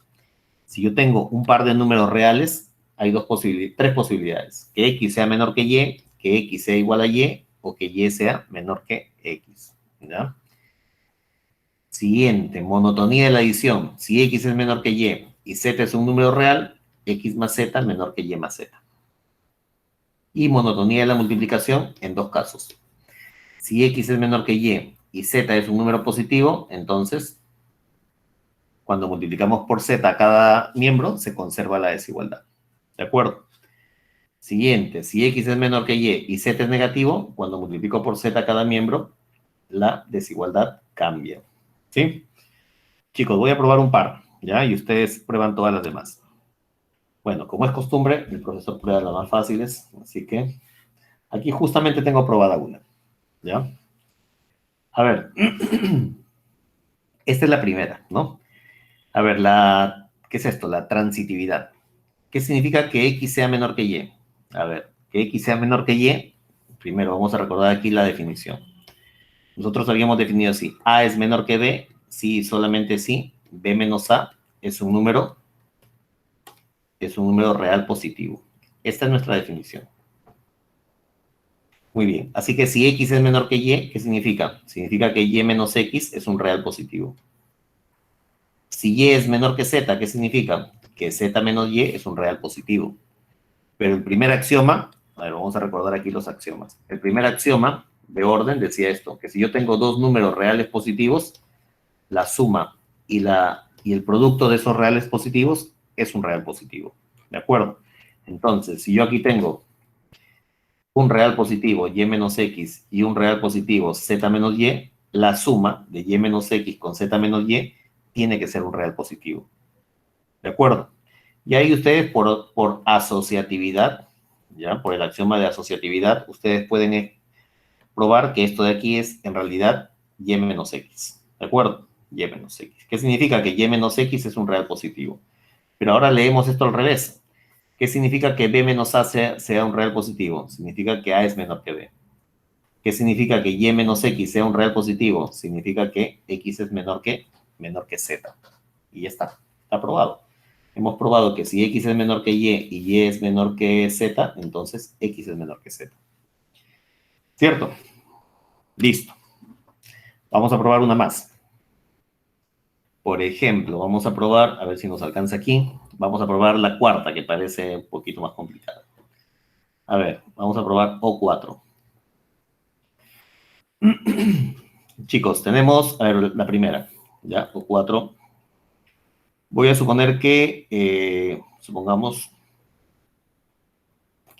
si yo tengo un par de números reales, hay tres posibilidades, que X sea menor que X sea igual a Y, o que Y sea menor que X, ¿ya? Siguiente, monotonía de la adición. Si X es menor que Y Z es un número real, X más Z menor que Y más Z. Y monotonía de la multiplicación en dos casos. Si X es menor que y Z es un número positivo, entonces cuando multiplicamos por Z a cada miembro, se conserva la desigualdad. ¿De acuerdo? Siguiente, si X es menor que y Z es negativo, cuando multiplico por Z a cada miembro, la desigualdad cambia. ¿Sí? Chicos, voy a probar un par, ¿ya? Y ustedes prueban todas las demás. Bueno, como es costumbre, el profesor prueba las más fáciles, así que aquí justamente tengo probada una, ¿ya? A ver, esta es la primera, ¿no? A ver, ¿qué es esto? La transitividad. ¿Qué significa que X sea menor que Y? A ver, que X sea menor que Y, primero vamos a recordar aquí la definición. Nosotros habíamos definido así, A es menor que B, sí, solamente sí, B menos A es un número real positivo. Esta es nuestra definición. Muy bien, así que si X es menor que Y, ¿qué significa? Significa que Y menos X es un real positivo. Si Y es menor que Z, ¿qué significa? Que Z menos Y es un real positivo. Pero el primer axioma, a ver, vamos a recordar aquí los axiomas. El primer axioma de orden decía esto, que si yo tengo dos números reales positivos, la suma y el producto de esos reales positivos es un real positivo. ¿De acuerdo? Entonces, si yo aquí tengo un real positivo y menos x y un real positivo z menos y, la suma de y menos x con z menos y tiene que ser un real positivo. ¿De acuerdo? Y ahí ustedes por asociatividad, ¿ya? Por el axioma de asociatividad, ustedes pueden probar que esto de aquí es en realidad y menos x. ¿De acuerdo? Y menos x. ¿Qué significa? Que y menos x es un real positivo. Pero ahora leemos esto al revés. ¿Qué significa que b menos a sea un real positivo? Significa que a es menor que b. ¿Qué significa que y menos x sea un real positivo? Significa que x es menor que z. Y ya está probado. Hemos probado que si x es menor que y y es menor que z, entonces x es menor que z. ¿Cierto? Listo. Vamos a probar una más. Por ejemplo, vamos a probar, a ver si nos alcanza aquí. Vamos a probar la cuarta, que parece un poquito más complicada. A ver, vamos a probar O4. Chicos, tenemos, a ver, la primera, ¿ya? O4. Voy a suponer que, supongamos,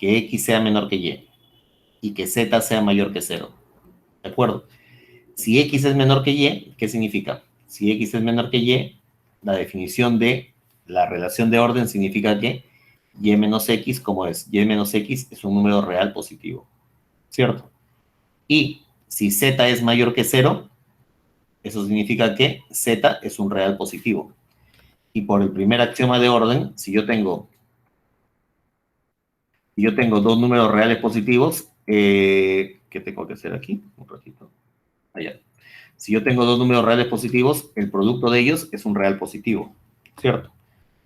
que X sea menor que Y y que Z sea mayor que 0. ¿De acuerdo? Si X es menor que Y, ¿qué significa? Si X es menor que Y, la definición de la relación de orden significa que Y menos X, ¿cómo es? Y menos X es un número real positivo, ¿cierto? Y si Z es mayor que 0, eso significa que Z es un real positivo. Y por el primer axioma de orden, si yo tengo dos números reales positivos, ¿qué tengo que hacer aquí? Un ratito. Allá. Si yo tengo dos números reales positivos, el producto de ellos es un real positivo, ¿cierto?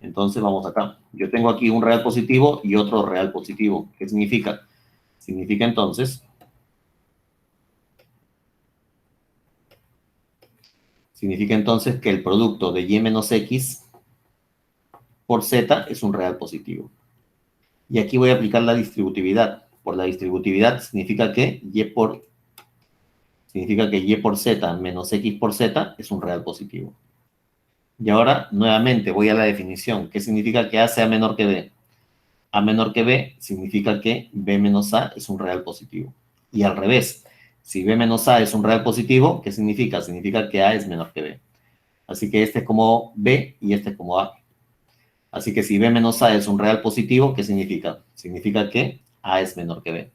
Entonces vamos acá. Yo tengo aquí un real positivo y otro real positivo. ¿Qué significa? Significa entonces que el producto de Y menos X por Z es un real positivo. Y aquí voy a aplicar la distributividad. Por la distributividad significa que Y por Z menos X por Z es un real positivo. Y ahora, nuevamente, voy a la definición. ¿Qué significa que A sea menor que B? A menor que B significa que B menos A es un real positivo. Y al revés, si B menos A es un real positivo, ¿qué significa? Significa que A es menor que B. Así que este es como B y este es como A. Así que si B menos A es un real positivo, ¿qué significa? Significa que A es menor que B.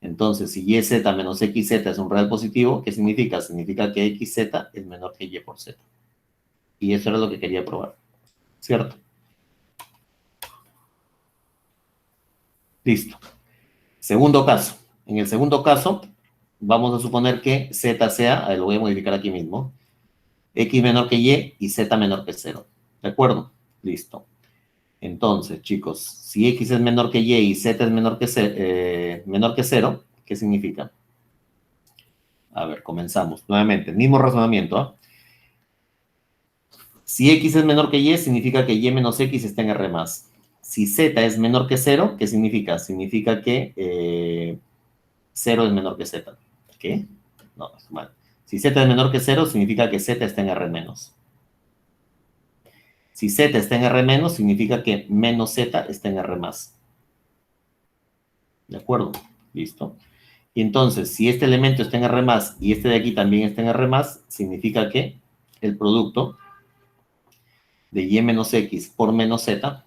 Entonces, si YZ menos XZ es un real positivo, ¿qué significa? Significa que XZ es menor que Y por Z. Y eso era lo que quería probar, ¿cierto? Listo. Segundo caso. En el segundo caso, vamos a suponer que Z sea, lo voy a modificar aquí mismo, X menor que Y Z menor que 0. ¿De acuerdo? Listo. Entonces, chicos, si X es menor que Y Z es menor que 0, ¿qué significa? A ver, comenzamos. Nuevamente, el mismo razonamiento. ¿Eh? Si X es menor que Y, significa que Y menos X está en R+. Si Z es menor que 0, ¿qué significa? Significa que 0 es menor que Z. ¿Qué? No, es mal. Si Z es menor que 0, significa que Z está en R-. Si Z está en R-, significa que menos Z está en R+. ¿De acuerdo? Listo. Y entonces, si este elemento está en R+, y este de aquí también está en R+, significa que el producto de Y menos X por menos Z,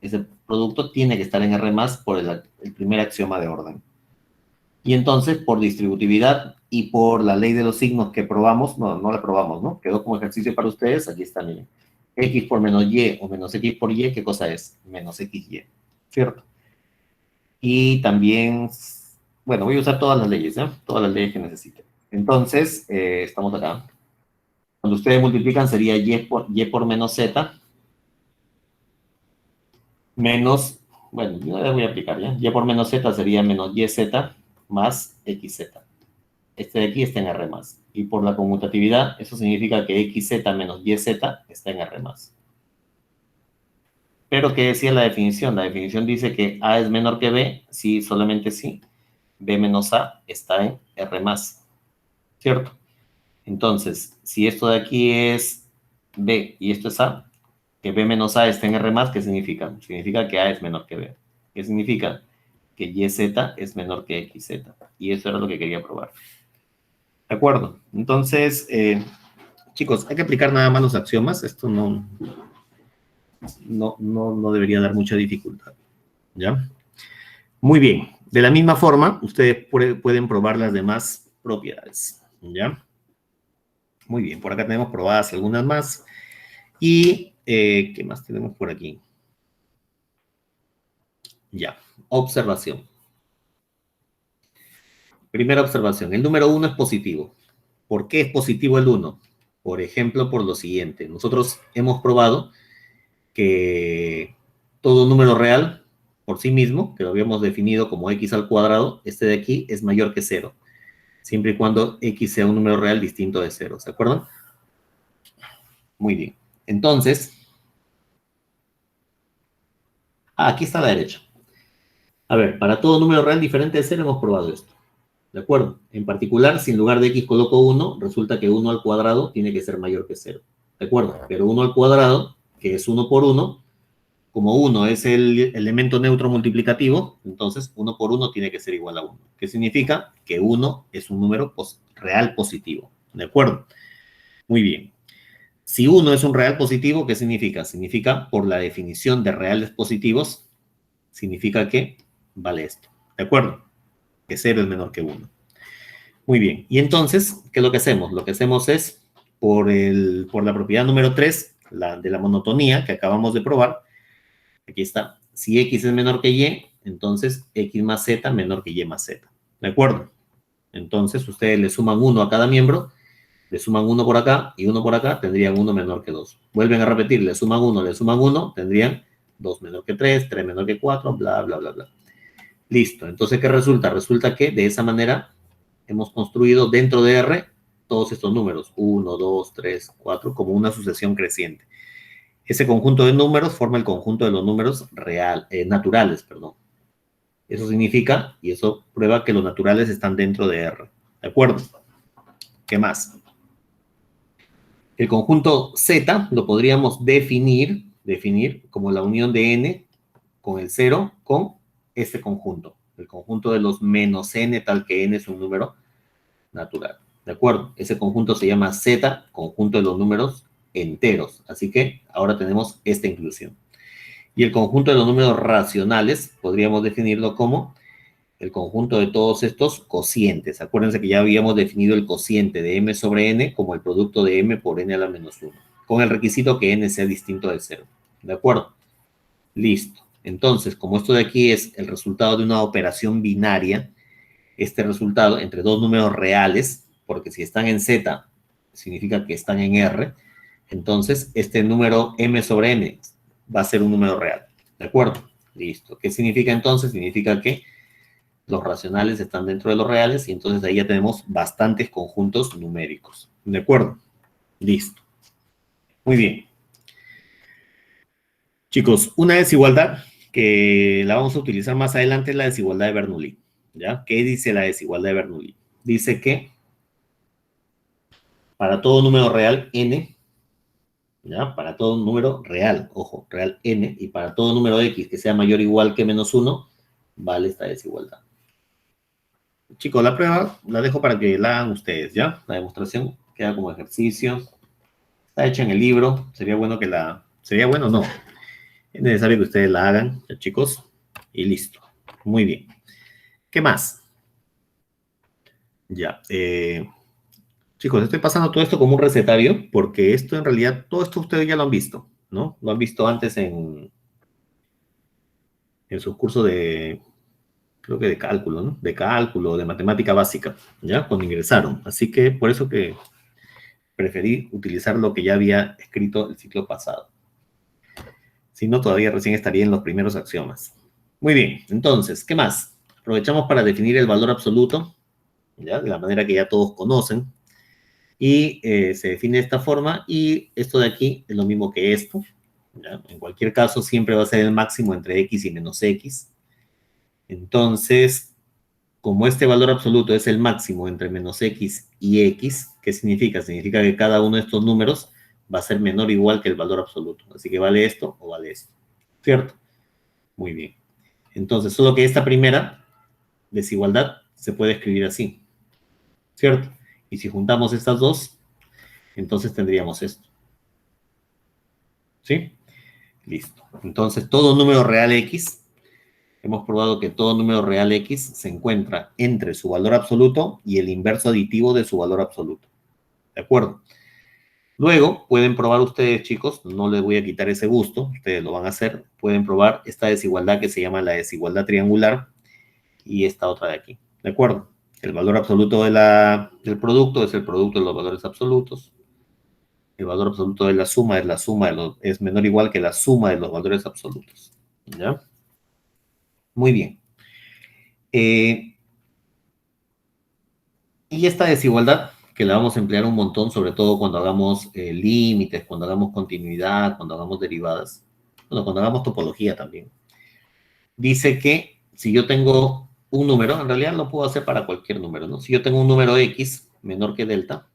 ese producto tiene que estar en R+, por el primer axioma de orden. Y entonces, por distributividad y por la ley de los signos que probamos, no la probamos, ¿no? Quedó como ejercicio para ustedes, aquí está, miren. X por menos Y o menos X por Y, ¿qué cosa es? Menos XY, ¿cierto? Y también, bueno, voy a usar todas las leyes, ¿eh? Todas las leyes que necesiten. Entonces, estamos acá. Cuando ustedes multiplican sería Y por menos Z, menos, bueno, yo les voy a aplicar, ¿ya? Y por menos Z sería menos YZ más XZ. Este de aquí está en R+. Y por la conmutatividad, eso significa que XZ menos YZ está en R+. Pero, ¿qué decía la definición? La definición dice que A es menor que B, sí, solamente sí. B menos A está en R+, ¿cierto? Entonces, si esto de aquí es B y esto es A, que B menos A está en R+, ¿qué significa? Significa que A es menor que B. ¿Qué significa? Que YZ es menor que XZ. Y eso era lo que quería probar. ¿De acuerdo? Entonces, chicos, hay que aplicar nada más los axiomas. Esto no debería dar mucha dificultad. ¿Ya? Muy bien. De la misma forma, ustedes pueden probar las demás propiedades. ¿Ya? Muy bien. Por acá tenemos probadas algunas más. Y, ¿qué más tenemos por aquí? Ya. Observación. Primera observación. El número 1 es positivo. ¿Por qué es positivo el 1? Por ejemplo, por lo siguiente. Nosotros hemos probado que todo número real por sí mismo, que lo habíamos definido como x al cuadrado, este de aquí es mayor que 0, siempre y cuando x sea un número real distinto de 0, ¿se acuerdan? Muy bien. Entonces, aquí está a la derecha. A ver, para todo número real diferente de 0 hemos probado esto, ¿de acuerdo? En particular, si en lugar de x coloco 1, resulta que 1 al cuadrado tiene que ser mayor que 0, ¿de acuerdo? Pero 1 al cuadrado, que es 1 por 1, como 1 es el elemento neutro multiplicativo, entonces 1 por 1 tiene que ser igual a 1. ¿Qué significa? Que 1 es un número real positivo. ¿De acuerdo? Muy bien. Si 1 es un real positivo, ¿qué significa? Significa, por la definición de reales positivos, significa que vale esto. ¿De acuerdo? Que 0 es menor que 1. Muy bien. Y entonces, ¿qué es lo que hacemos? Lo que hacemos es, por la propiedad número 3, de la monotonía que acabamos de probar, aquí está. Si x es menor que y, entonces x más z menor que y más z. ¿De acuerdo? Entonces, ustedes le suman 1 a cada miembro, le suman 1 por acá y 1 por acá, tendrían 1 menor que 2. Vuelven a repetir, le suman 1, tendrían 2 menor que 3, 3 menor que 4, bla, bla, bla, bla. Listo. Entonces, ¿qué resulta? Resulta que de esa manera hemos construido dentro de R todos estos números, 1, 2, 3, 4, como una sucesión creciente. Ese conjunto de números forma el conjunto de los números naturales, perdón. Eso significa, y eso prueba que los naturales están dentro de R. ¿De acuerdo? ¿Qué más? El conjunto Z lo podríamos definir como la unión de n con el 0 con este conjunto. El conjunto de los menos n, tal que n es un número natural. ¿De acuerdo? Ese conjunto se llama Z, conjunto de los números enteros. Así que ahora tenemos esta inclusión. Y el conjunto de los números racionales podríamos definirlo como el conjunto de todos estos cocientes. Acuérdense que ya habíamos definido el cociente de m sobre n como el producto de m por n a la menos 1, con el requisito que n sea distinto de 0. ¿De acuerdo? Listo. Entonces, como esto de aquí es el resultado de una operación binaria, este resultado entre dos números reales, porque si están en Z, significa que están en R, entonces este número m sobre n va a ser un número real. ¿De acuerdo? Listo. ¿Qué significa entonces? Significa que los racionales están dentro de los reales y entonces ahí ya tenemos bastantes conjuntos numéricos. ¿De acuerdo? Listo. Muy bien. Chicos, una desigualdad que la vamos a utilizar más adelante es la desigualdad de Bernoulli. ¿Ya? ¿Qué dice la desigualdad de Bernoulli? Dice que para todo número real n, ¿ya? Para todo número real, ojo, real n, y para todo número x que sea mayor o igual que menos 1, vale esta desigualdad. Chicos, la prueba la dejo para que la hagan ustedes, ¿ya? La demostración queda como ejercicio. Está hecha en el libro. Sería bueno que la... ¿Sería bueno? No. Es necesario que ustedes la hagan, ¿ya, chicos? Y listo. Muy bien. ¿Qué más? Ya. Chicos, estoy pasando todo esto como un recetario porque esto en realidad, todo esto ustedes ya lo han visto, ¿no? Lo han visto antes en sus cursos de, creo que de cálculo, ¿no? De cálculo, de matemática básica, ¿ya? Cuando ingresaron. Así que por eso que preferí utilizar lo que ya había escrito el ciclo pasado. Si no, todavía recién estaría en los primeros axiomas. Muy bien, entonces, ¿qué más? Aprovechamos para definir el valor absoluto, ¿ya? De la manera que ya todos conocen. Y se define de esta forma, y esto de aquí es lo mismo que esto, ¿ya? En cualquier caso, siempre va a ser el máximo entre x y menos x. Entonces, como este valor absoluto es el máximo entre menos x y x, ¿qué significa? Significa que cada uno de estos números va a ser menor o igual que el valor absoluto. Así que vale esto o vale esto. ¿Cierto? Muy bien. Entonces, solo que esta primera desigualdad se puede escribir así. ¿Cierto? Y si juntamos estas dos, entonces tendríamos esto. ¿Sí? Listo. Entonces, todo número real x, hemos probado que todo número real x se encuentra entre su valor absoluto y el inverso aditivo de su valor absoluto. ¿De acuerdo? Luego, pueden probar ustedes, chicos, no les voy a quitar ese gusto, ustedes lo van a hacer, pueden probar esta desigualdad que se llama la desigualdad triangular y esta otra de aquí. ¿De acuerdo? El valor absoluto del producto es el producto de los valores absolutos. El valor absoluto de la suma es menor o igual que la suma de los valores absolutos. ¿Ya? Muy bien. Y esta desigualdad, que la vamos a emplear un montón, sobre todo cuando hagamos límites, cuando hagamos continuidad, cuando hagamos derivadas, bueno, cuando hagamos topología también, dice que si yo tengo un número, en realidad lo puedo hacer para cualquier número, ¿no? Si yo tengo un número x menor que delta,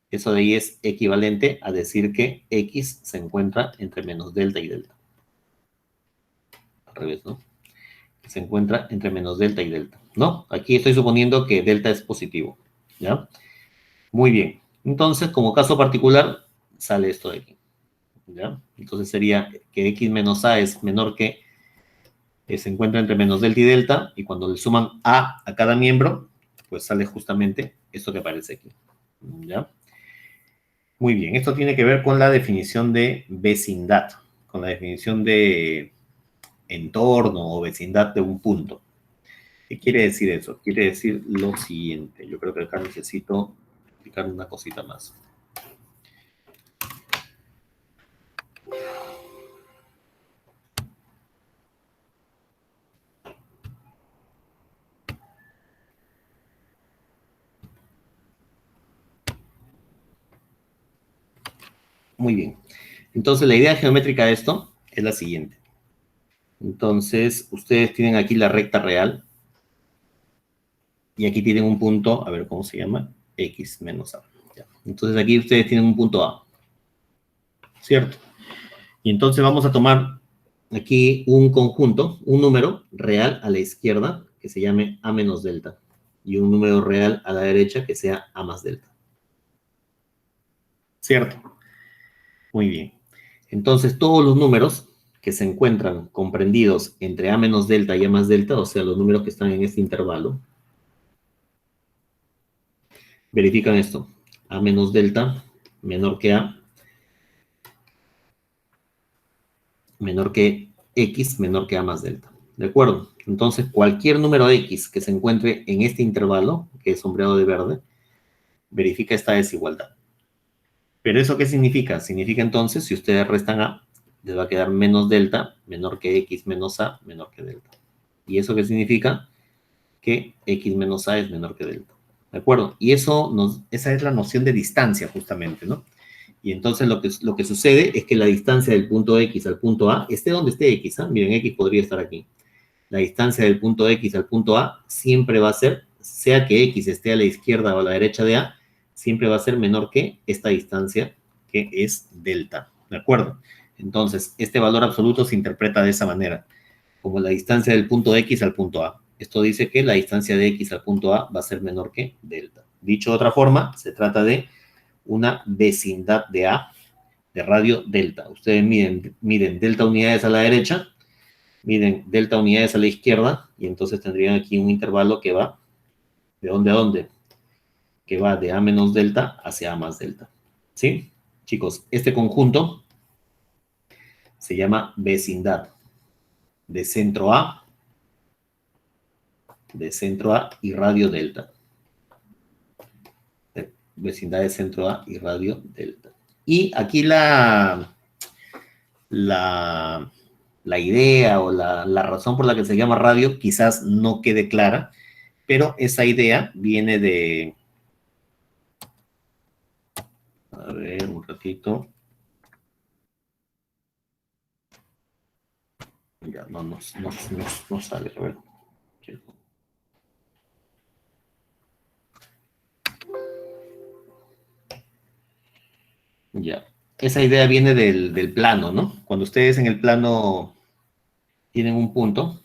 eso de ahí es equivalente a decir que x se encuentra entre menos delta y delta. al revés, ¿no? Que se encuentra entre menos delta y delta, ¿no? Aquí estoy suponiendo que delta es positivo, ¿ya? Muy bien. Entonces, como caso particular, sale esto de aquí, ¿ya? Entonces sería que x menos a es menor que se encuentra entre menos delta y delta, y cuando le suman a cada miembro, pues sale justamente esto que aparece aquí, ¿ya? Muy bien, esto tiene que ver con la definición de vecindad, con la definición de entorno o vecindad de un punto. ¿Qué quiere decir eso? Quiere decir lo siguiente. Yo creo que acá necesito explicar una cosita más. Muy bien. Entonces, la idea geométrica de esto es la siguiente. Entonces, ustedes tienen aquí la recta real y aquí tienen un punto, a ver cómo se llama, x menos a. Ya. Entonces, aquí ustedes tienen un punto a, ¿cierto? Y entonces vamos a tomar aquí un conjunto, un número real a la izquierda que se llame a menos delta y un número real a la derecha que sea a más delta. ¿Cierto? Muy bien. Entonces, todos los números que se encuentran comprendidos entre a menos delta y a más delta, o sea, los números que están en este intervalo, verifican esto. A menos delta menor que a, menor que x, menor que a más delta. ¿De acuerdo? Entonces, cualquier número x que se encuentre en este intervalo, que es sombreado de verde, verifica esta desigualdad. ¿Pero eso qué significa? Significa entonces, si ustedes restan a, les va a quedar menos delta, menor que x menos a, menor que delta. ¿Y eso qué significa? Que x menos a es menor que delta. ¿De acuerdo? Y esa es la noción de distancia, justamente, ¿no? Y entonces lo que sucede es que la distancia del punto x al punto a, esté donde esté x, ¿eh? Miren, x podría estar aquí. La distancia del punto x al punto a siempre va a ser, sea que x esté a la izquierda o a la derecha de a, siempre va a ser menor que esta distancia, que es delta. ¿De acuerdo? Entonces, este valor absoluto se interpreta de esa manera, como la distancia del punto x al punto a. Esto dice que la distancia de x al punto a va a ser menor que delta. Dicho de otra forma, se trata de una vecindad de a de radio delta. Ustedes miden delta unidades a la derecha, miden delta unidades a la izquierda, y entonces tendrían aquí un intervalo que va, ¿de dónde a dónde? Que va de a menos delta hacia a más delta. ¿Sí? Chicos, este conjunto se llama vecindad de centro A, y radio delta. Vecindad de centro A y radio delta. Y aquí la idea o la razón por la que se llama radio quizás no quede clara, pero esa idea viene de... A ver, un ratito. Ya, no sale, a ver. Ya. Esa idea viene del plano, ¿no? Cuando ustedes en el plano tienen un punto,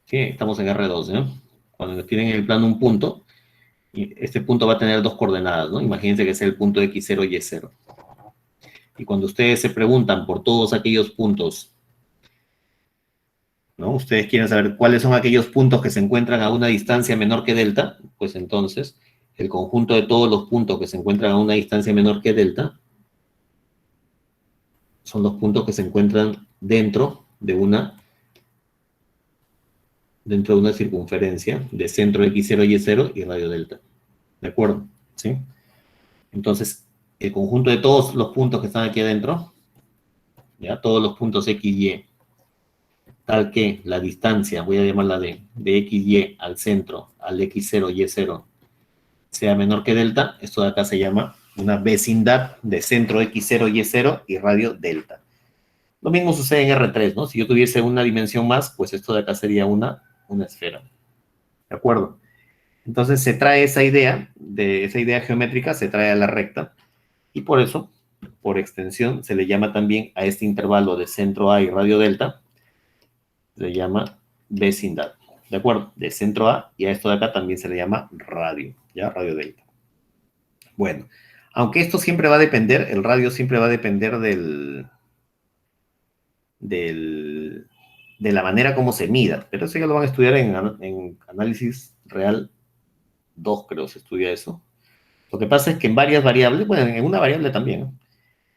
¿sí? Estamos en R2, ¿no? Cuando tienen en el plano un punto, y este punto va a tener dos coordenadas, ¿no? Imagínense que sea el punto X0 y Y0. Y cuando ustedes se preguntan por todos aquellos puntos, ¿no? Ustedes quieren saber cuáles son aquellos puntos que se encuentran a una distancia menor que delta, pues entonces el conjunto de todos los puntos que se encuentran a una distancia menor que delta son los puntos que se encuentran dentro de una circunferencia de centro X0, Y0 y radio delta. ¿De acuerdo? ¿Sí? Entonces, el conjunto de todos los puntos que están aquí adentro, ¿ya? Todos los puntos X, Y, tal que la distancia, voy a llamarla de X, Y al centro, al X0, Y0, sea menor que delta, esto de acá se llama una vecindad de centro X0, Y0 y radio delta. Lo mismo sucede en R3, ¿no? Si yo tuviese una dimensión más, pues esto de acá sería una esfera. ¿De acuerdo? Entonces se trae esa idea geométrica, se trae a la recta, y por eso, por extensión, se le llama también a este intervalo de centro A y radio delta, se le llama vecindad. ¿De acuerdo? De centro A, y a esto de acá también se le llama radio, ¿ya? Radio delta. Bueno, aunque esto siempre va a depender, el radio siempre va a depender de la manera como se mida, pero eso ya lo van a estudiar en análisis real 2, creo, se estudia eso. Lo que pasa es que en varias variables, bueno, en una variable también, ¿no?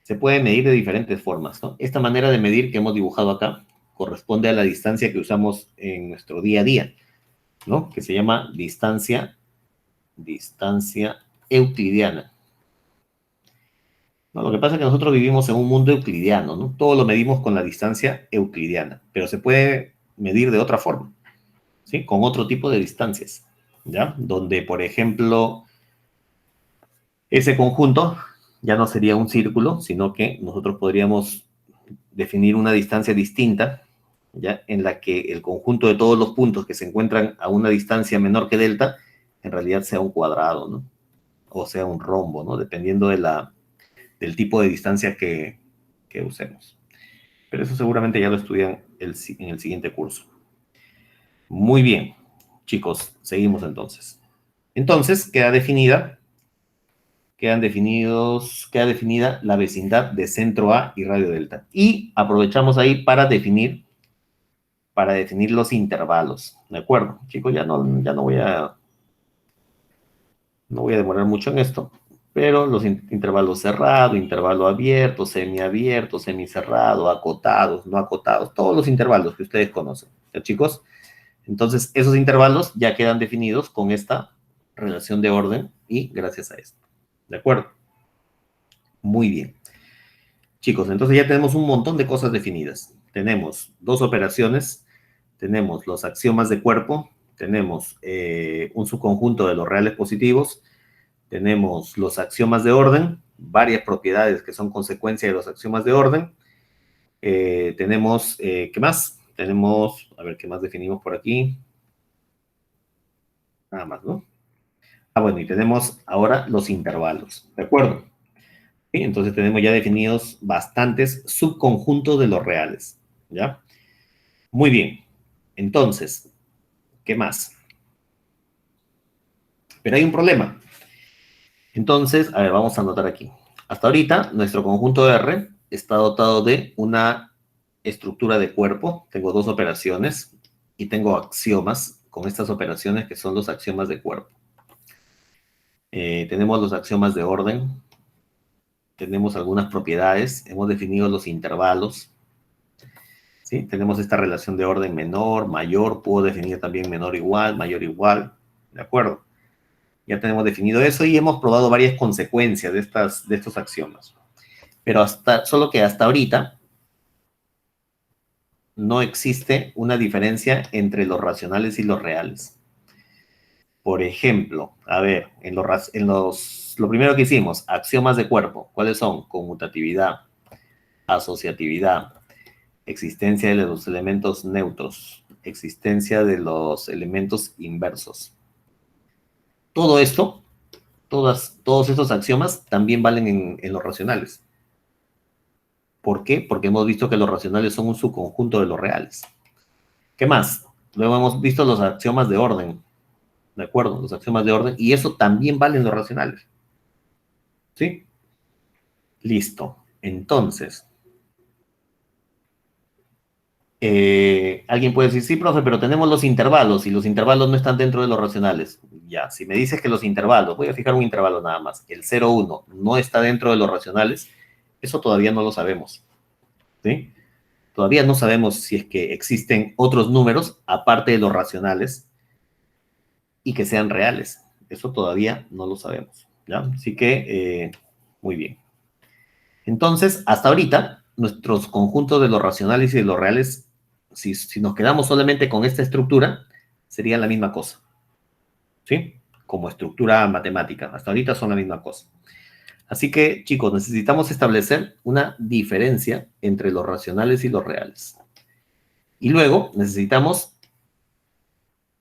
Se puede medir de diferentes formas, ¿no? Esta manera de medir que hemos dibujado acá corresponde a la distancia que usamos en nuestro día a día, ¿no? Que se llama distancia euclidiana. No, lo que pasa es que nosotros vivimos en un mundo euclidiano, ¿no? Todo lo medimos con la distancia euclidiana, pero se puede medir de otra forma, ¿sí? Con otro tipo de distancias, ¿ya? Donde, por ejemplo, ese conjunto ya no sería un círculo, sino que nosotros podríamos definir una distancia distinta, ¿ya? En la que el conjunto de todos los puntos que se encuentran a una distancia menor que delta, en realidad sea un cuadrado, ¿no? O sea un rombo, ¿no? Dependiendo del tipo de distancia que usemos. Pero eso seguramente ya lo estudian en el siguiente curso. Muy bien, chicos, seguimos entonces. Entonces, queda definida la vecindad de centro A y radio delta. Y aprovechamos ahí para definir los intervalos, ¿de acuerdo? Chicos, ya no voy a demorar mucho en esto, pero los intervalos cerrado, intervalo abierto, semiabierto, semicerrado, acotados, no acotados, todos los intervalos que ustedes conocen, ¿ya, chicos? Entonces, esos intervalos ya quedan definidos con esta relación de orden y gracias a esto, ¿de acuerdo? Muy bien. Chicos, entonces ya tenemos un montón de cosas definidas. Tenemos dos operaciones, tenemos los axiomas de cuerpo, tenemos un subconjunto de los reales positivos, tenemos los axiomas de orden, varias propiedades que son consecuencia de los axiomas de orden. ¿Qué más? Tenemos, a ver, ¿qué más definimos por aquí? Nada más, ¿no? Ah, bueno, y tenemos ahora los intervalos, ¿de acuerdo? ¿Sí? Entonces tenemos ya definidos bastantes subconjuntos de los reales, ¿ya? Muy bien. Entonces, ¿qué más? Pero hay un problema. Entonces, a ver, vamos a anotar aquí. Hasta ahorita, nuestro conjunto R está dotado de una estructura de cuerpo. Tengo dos operaciones y tengo axiomas con estas operaciones que son los axiomas de cuerpo. Tenemos los axiomas de orden, tenemos algunas propiedades, hemos definido los intervalos, ¿sí? Tenemos esta relación de orden menor, mayor, puedo definir también menor igual, mayor igual, ¿de acuerdo? Ya tenemos definido eso y hemos probado varias consecuencias de estos axiomas. Pero solo que hasta ahorita no existe una diferencia entre los racionales y los reales. Por ejemplo, a ver, lo primero que hicimos, axiomas de cuerpo, ¿cuáles son? Conmutatividad, asociatividad, existencia de los elementos neutros, existencia de los elementos inversos. Todo esto, todos estos axiomas también valen en los racionales. ¿Por qué? Porque hemos visto que los racionales son un subconjunto de los reales. ¿Qué más? Luego hemos visto los axiomas de orden, ¿de acuerdo? Los axiomas de orden, y eso también vale en los racionales. ¿Sí? Listo. Entonces, alguien puede decir, sí, profe, pero tenemos los intervalos y los intervalos no están dentro de los racionales. Ya, si me dices que los intervalos, voy a fijar un intervalo nada más, el 0, 1 no está dentro de los racionales, eso todavía no lo sabemos. ¿Sí? Todavía no sabemos si es que existen otros números aparte de los racionales y que sean reales. Eso todavía no lo sabemos, ¿ya? Así que, muy bien. Entonces, hasta ahorita, nuestros conjuntos de los racionales y de los reales, si nos quedamos solamente con esta estructura, serían la misma cosa, ¿sí? Como estructura matemática. Hasta ahorita son la misma cosa. Así que, chicos, necesitamos establecer una diferencia entre los racionales y los reales. Y luego necesitamos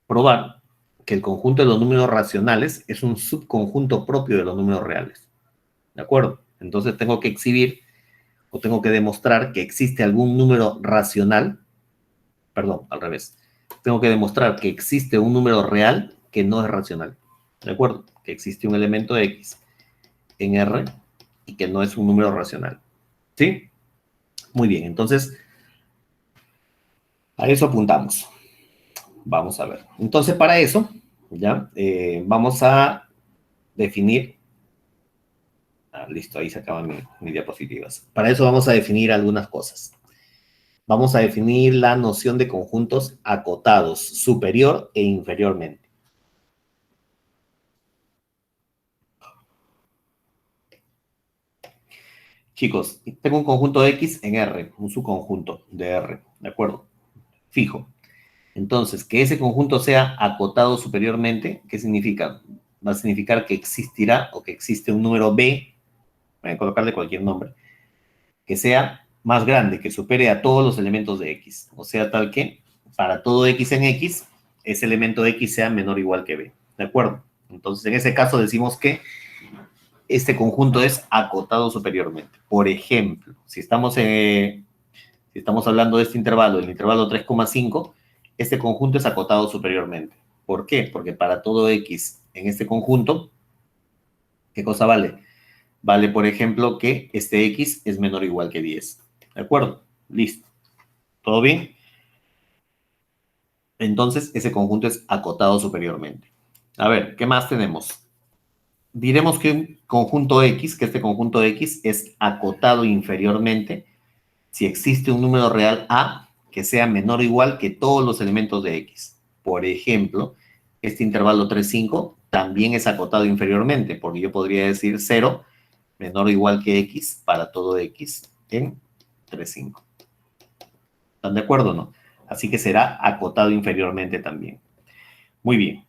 probar que el conjunto de los números racionales es un subconjunto propio de los números reales. ¿De acuerdo? Entonces tengo que exhibir o tengo que demostrar que existe algún número racional, perdón, al revés. Tengo que demostrar que existe un número real que no es racional. ¿De acuerdo? Que existe un elemento X en R y que no es un número racional. ¿Sí? Muy bien, entonces a eso apuntamos. Vamos a ver. Entonces, para eso, ya, vamos a definir. Listo, ahí se acaban mis diapositivas. Para eso vamos a definir algunas cosas. Vamos a definir la noción de conjuntos acotados, superior e inferiormente. Chicos, tengo un conjunto X en R, un subconjunto de R, ¿de acuerdo? Fijo. Entonces, que ese conjunto sea acotado superiormente, ¿qué significa? Va a significar que existirá o que existe un número B, voy a colocarle cualquier nombre, que sea más grande, que supere a todos los elementos de X. O sea, tal que para todo X en X, ese elemento de X sea menor o igual que B. ¿De acuerdo? Entonces, en ese caso decimos que este conjunto es acotado superiormente. Por ejemplo, si estamos hablando de este intervalo, el intervalo 3,5, este conjunto es acotado superiormente. ¿Por qué? Porque para todo X en este conjunto, ¿qué cosa vale? Vale, por ejemplo, que este X es menor o igual que 10. ¿De acuerdo? Listo. ¿Todo bien? Entonces, ese conjunto es acotado superiormente. A ver, ¿qué más tenemos? Diremos que un conjunto X, que este conjunto X es acotado inferiormente si existe un número real A que sea menor o igual que todos los elementos de X. Por ejemplo, este intervalo 3,5 también es acotado inferiormente, porque yo podría decir 0 menor o igual que X para todo X en 3,5. ¿Están de acuerdo o no? Así que será acotado inferiormente también. Muy bien.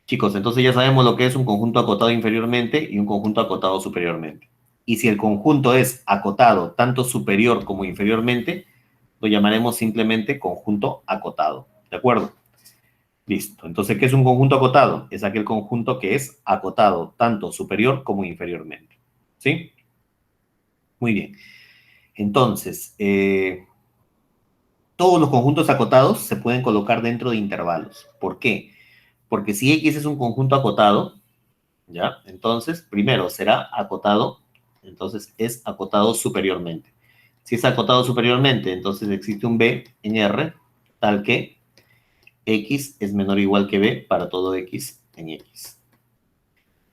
Chicos, entonces ya sabemos lo que es un conjunto acotado inferiormente y un conjunto acotado superiormente. Y si el conjunto es acotado tanto superior como inferiormente, lo llamaremos simplemente conjunto acotado. ¿De acuerdo? Listo. Entonces, ¿qué es un conjunto acotado? Es aquel conjunto que es acotado tanto superior como inferiormente. ¿Sí? Muy bien. Entonces, todos los conjuntos acotados se pueden colocar dentro de intervalos. ¿Por qué? Porque si X es un conjunto acotado, ¿ya? Entonces, primero será acotado, entonces es acotado superiormente. Si es acotado superiormente, entonces existe un B en R, tal que X es menor o igual que B para todo X en X.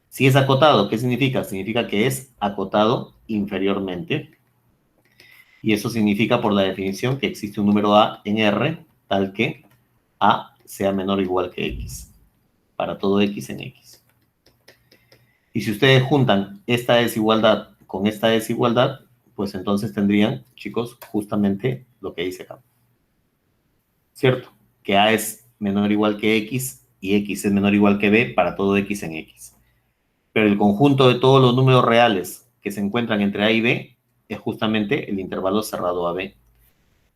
Si es acotado, ¿qué significa? Significa que es acotado inferiormente. Y eso significa, por la definición, que existe un número A en R, tal que A sea menor o igual que X, para todo X en X. Y si ustedes juntan esta desigualdad con esta desigualdad, pues entonces tendrían, chicos, justamente lo que dice acá. ¿Cierto? Que A es menor o igual que X y X es menor o igual que B para todo X en X. Pero el conjunto de todos los números reales que se encuentran entre A y B es justamente el intervalo cerrado AB.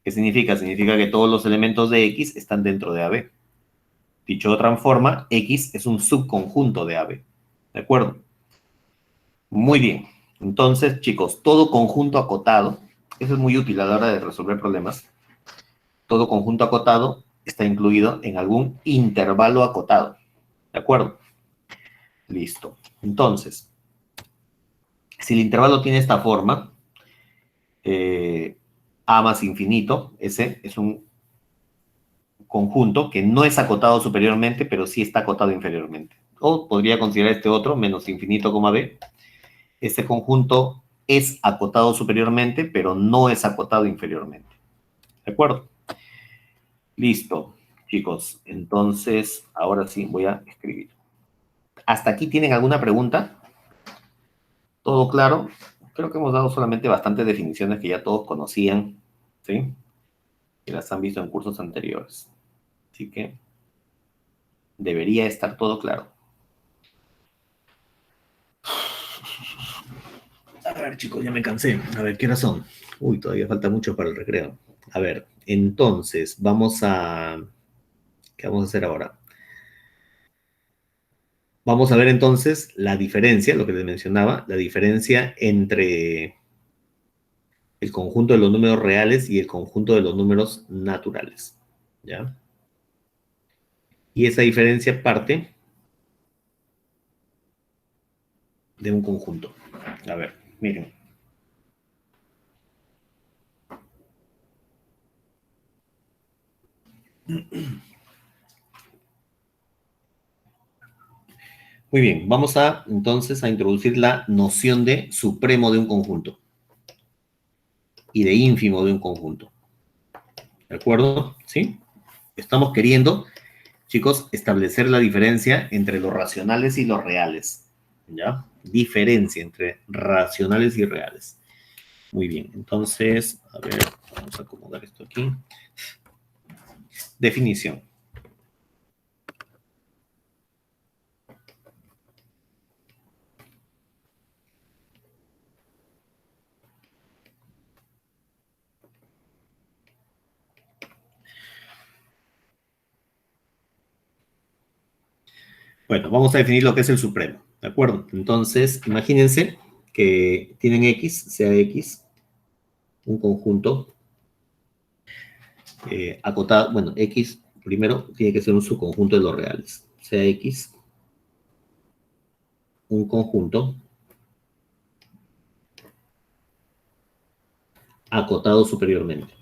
¿Qué significa? Significa que todos los elementos de X están dentro de AB. Dicho de otra forma, X es un subconjunto de AB. ¿De acuerdo? Muy bien. Entonces, chicos, todo conjunto acotado, eso es muy útil a la hora de resolver problemas. Todo conjunto acotado está incluido en algún intervalo acotado. ¿De acuerdo? Listo. Entonces, si el intervalo tiene esta forma, A más infinito, ese es un conjunto que no es acotado superiormente, pero sí está acotado inferiormente. O podría considerar este otro, menos infinito, B. Este conjunto es acotado superiormente, pero no es acotado inferiormente. ¿De acuerdo? Listo, chicos. Entonces, ahora sí voy a escribir. ¿Hasta aquí tienen alguna pregunta? ¿Todo claro? Creo que hemos dado solamente bastantes definiciones que ya todos conocían, ¿sí? Que las han visto en cursos anteriores. Así que debería estar todo claro. A ver, chicos, ya me cansé. A ver, ¿qué horas son? Uy, todavía falta mucho para el recreo. A ver, entonces, ¿qué vamos a hacer ahora? Vamos a ver entonces la diferencia, lo que les mencionaba, la diferencia entre el conjunto de los números reales y el conjunto de los números naturales. ¿ya? Y esa diferencia parte de un conjunto. A ver, miren. Muy bien, vamos a entonces a introducir la noción de supremo de un conjunto y de ínfimo de un conjunto. ¿De acuerdo? ¿Sí? Estamos queriendo, chicos, establecer la diferencia entre los racionales y los reales. ¿Ya? Diferencia entre racionales y reales. Muy bien, entonces, a ver, vamos a acomodar esto aquí. Definición. Bueno, vamos a definir lo que es el supremo, ¿de acuerdo? Entonces, imagínense que tienen X, sea X, un conjunto acotado, bueno, X primero tiene que ser un subconjunto de los reales, sea X, un conjunto acotado superiormente.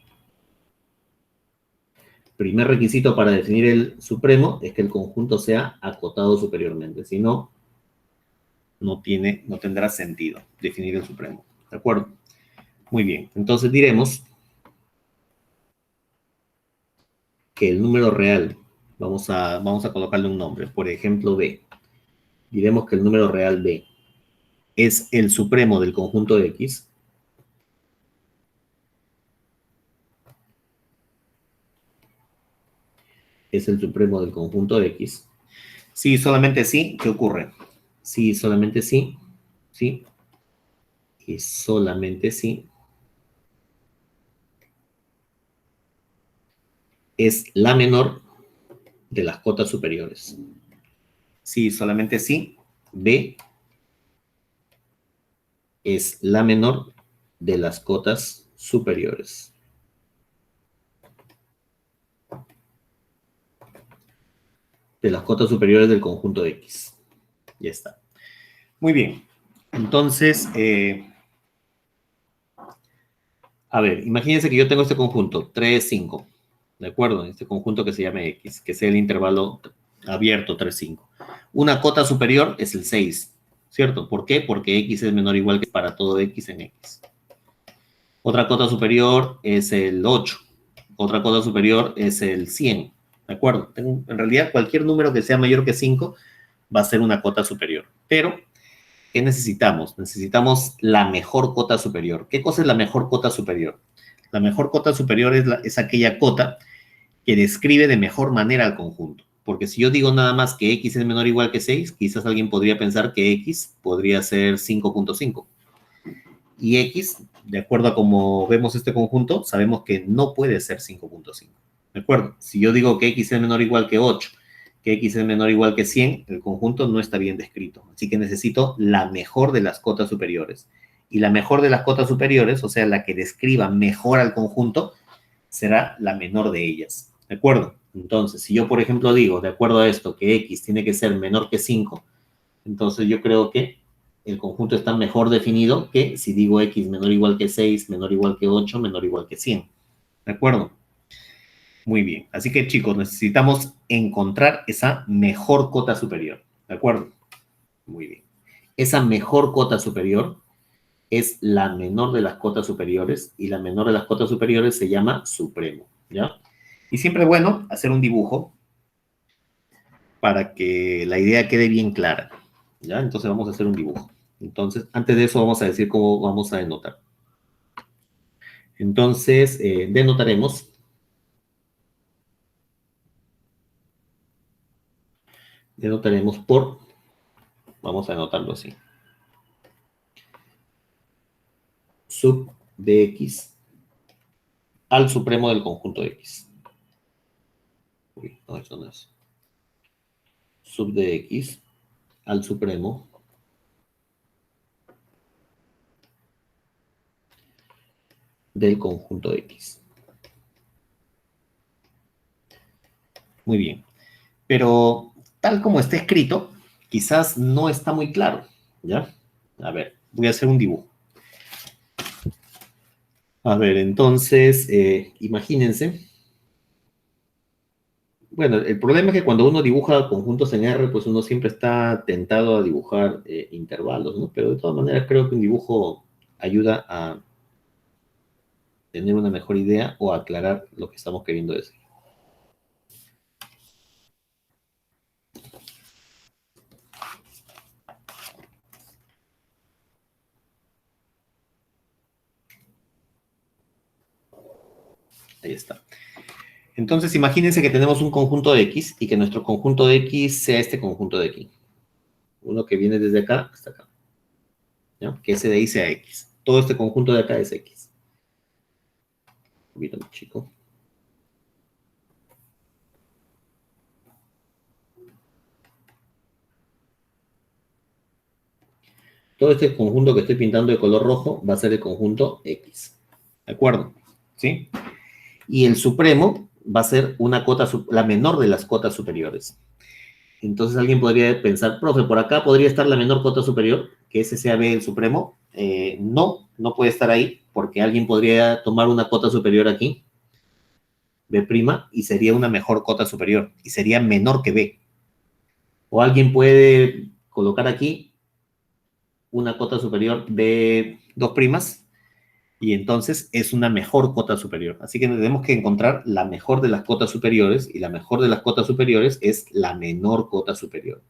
Primer requisito para definir el supremo es que el conjunto sea acotado superiormente, si no, no tendrá sentido definir el supremo, ¿de acuerdo? Muy bien, entonces diremos que el número real, vamos a colocarle un nombre, por ejemplo B. Diremos que el número real B es el supremo del conjunto de X, es el supremo del conjunto de X. Sí, solamente sí, ¿qué ocurre? Sí, solamente sí, sí, y solamente sí, es la menor de las cotas superiores. Sí, solamente sí, B es la menor de las cotas superiores. De las cotas superiores del conjunto de X. Ya está. Muy bien. Entonces, a ver, imagínense que yo tengo este conjunto, 3, 5, ¿de acuerdo? Este conjunto que se llama X, que es el intervalo abierto 3, 5. Una cota superior es el 6, ¿cierto? ¿Por qué? Porque X es menor o igual que para todo X en X. Otra cota superior es el 8. Otra cota superior es el 100, ¿de acuerdo? En realidad, cualquier número que sea mayor que 5 va a ser una cota superior. Pero ¿qué necesitamos? Necesitamos la mejor cota superior. ¿Qué cosa es la mejor cota superior? La mejor cota superior es aquella cota que describe de mejor manera al conjunto. Porque si yo digo nada más que X es menor o igual que 6, quizás alguien podría pensar que X podría ser 5.5. Y X, de acuerdo a cómo vemos este conjunto, sabemos que no puede ser 5.5. ¿De acuerdo? Si yo digo que X es menor o igual que 8, que X es menor o igual que 100, el conjunto no está bien descrito. Así que necesito la mejor de las cotas superiores. Y la mejor de las cotas superiores, o sea, la que describa mejor al conjunto, será la menor de ellas. ¿De acuerdo? Entonces, si yo, por ejemplo, digo, de acuerdo a esto, que X tiene que ser menor que 5, entonces yo creo que el conjunto está mejor definido que si digo X menor o igual que 6, menor o igual que 8, menor o igual que 100. ¿De acuerdo? Muy bien. Así que chicos, necesitamos encontrar esa mejor cota superior. ¿De acuerdo? Muy bien. Esa mejor cota superior es la menor de las cotas superiores y la menor de las cotas superiores se llama supremo. ¿Ya? Y siempre es bueno hacer un dibujo para que la idea quede bien clara. ¿Ya? Entonces vamos a hacer un dibujo. Entonces, antes de eso vamos a decir cómo vamos a denotar. Entonces, denotaremos por, vamos a anotarlo así, sub de X al supremo del conjunto de X. Uy, no, eso no es. Sub de X al supremo del conjunto de X. Muy bien. Pero tal como está escrito, quizás no está muy claro, ¿ya? A ver, voy a hacer un dibujo. A ver, entonces, imagínense. Bueno, el problema es que cuando uno dibuja conjuntos en R, pues uno siempre está tentado a dibujar intervalos, ¿no? Pero de todas maneras creo que un dibujo ayuda a tener una mejor idea o a aclarar lo que estamos queriendo decir. Ahí está. Entonces, imagínense que tenemos un conjunto de X y que nuestro conjunto de X sea este conjunto de aquí. Uno que viene desde acá hasta acá. ¿Ya? Que ese de ahí sea X. Todo este conjunto de acá es X. Un poquito más chico. Todo este conjunto que estoy pintando de color rojo va a ser el conjunto X. ¿De acuerdo? ¿Sí? Y el supremo va a ser una cota, la menor de las cotas superiores. Entonces alguien podría pensar, profe, por acá podría estar la menor cota superior, que ese sea B el supremo. No, no puede estar ahí, porque alguien podría tomar una cota superior aquí, B', y sería una mejor cota superior, y sería menor que B. O alguien puede colocar aquí una cota superior de 2', y entonces es una mejor cota superior. Así que tenemos que encontrar la mejor de las cotas superiores, y la mejor de las cotas superiores es la menor cota superior.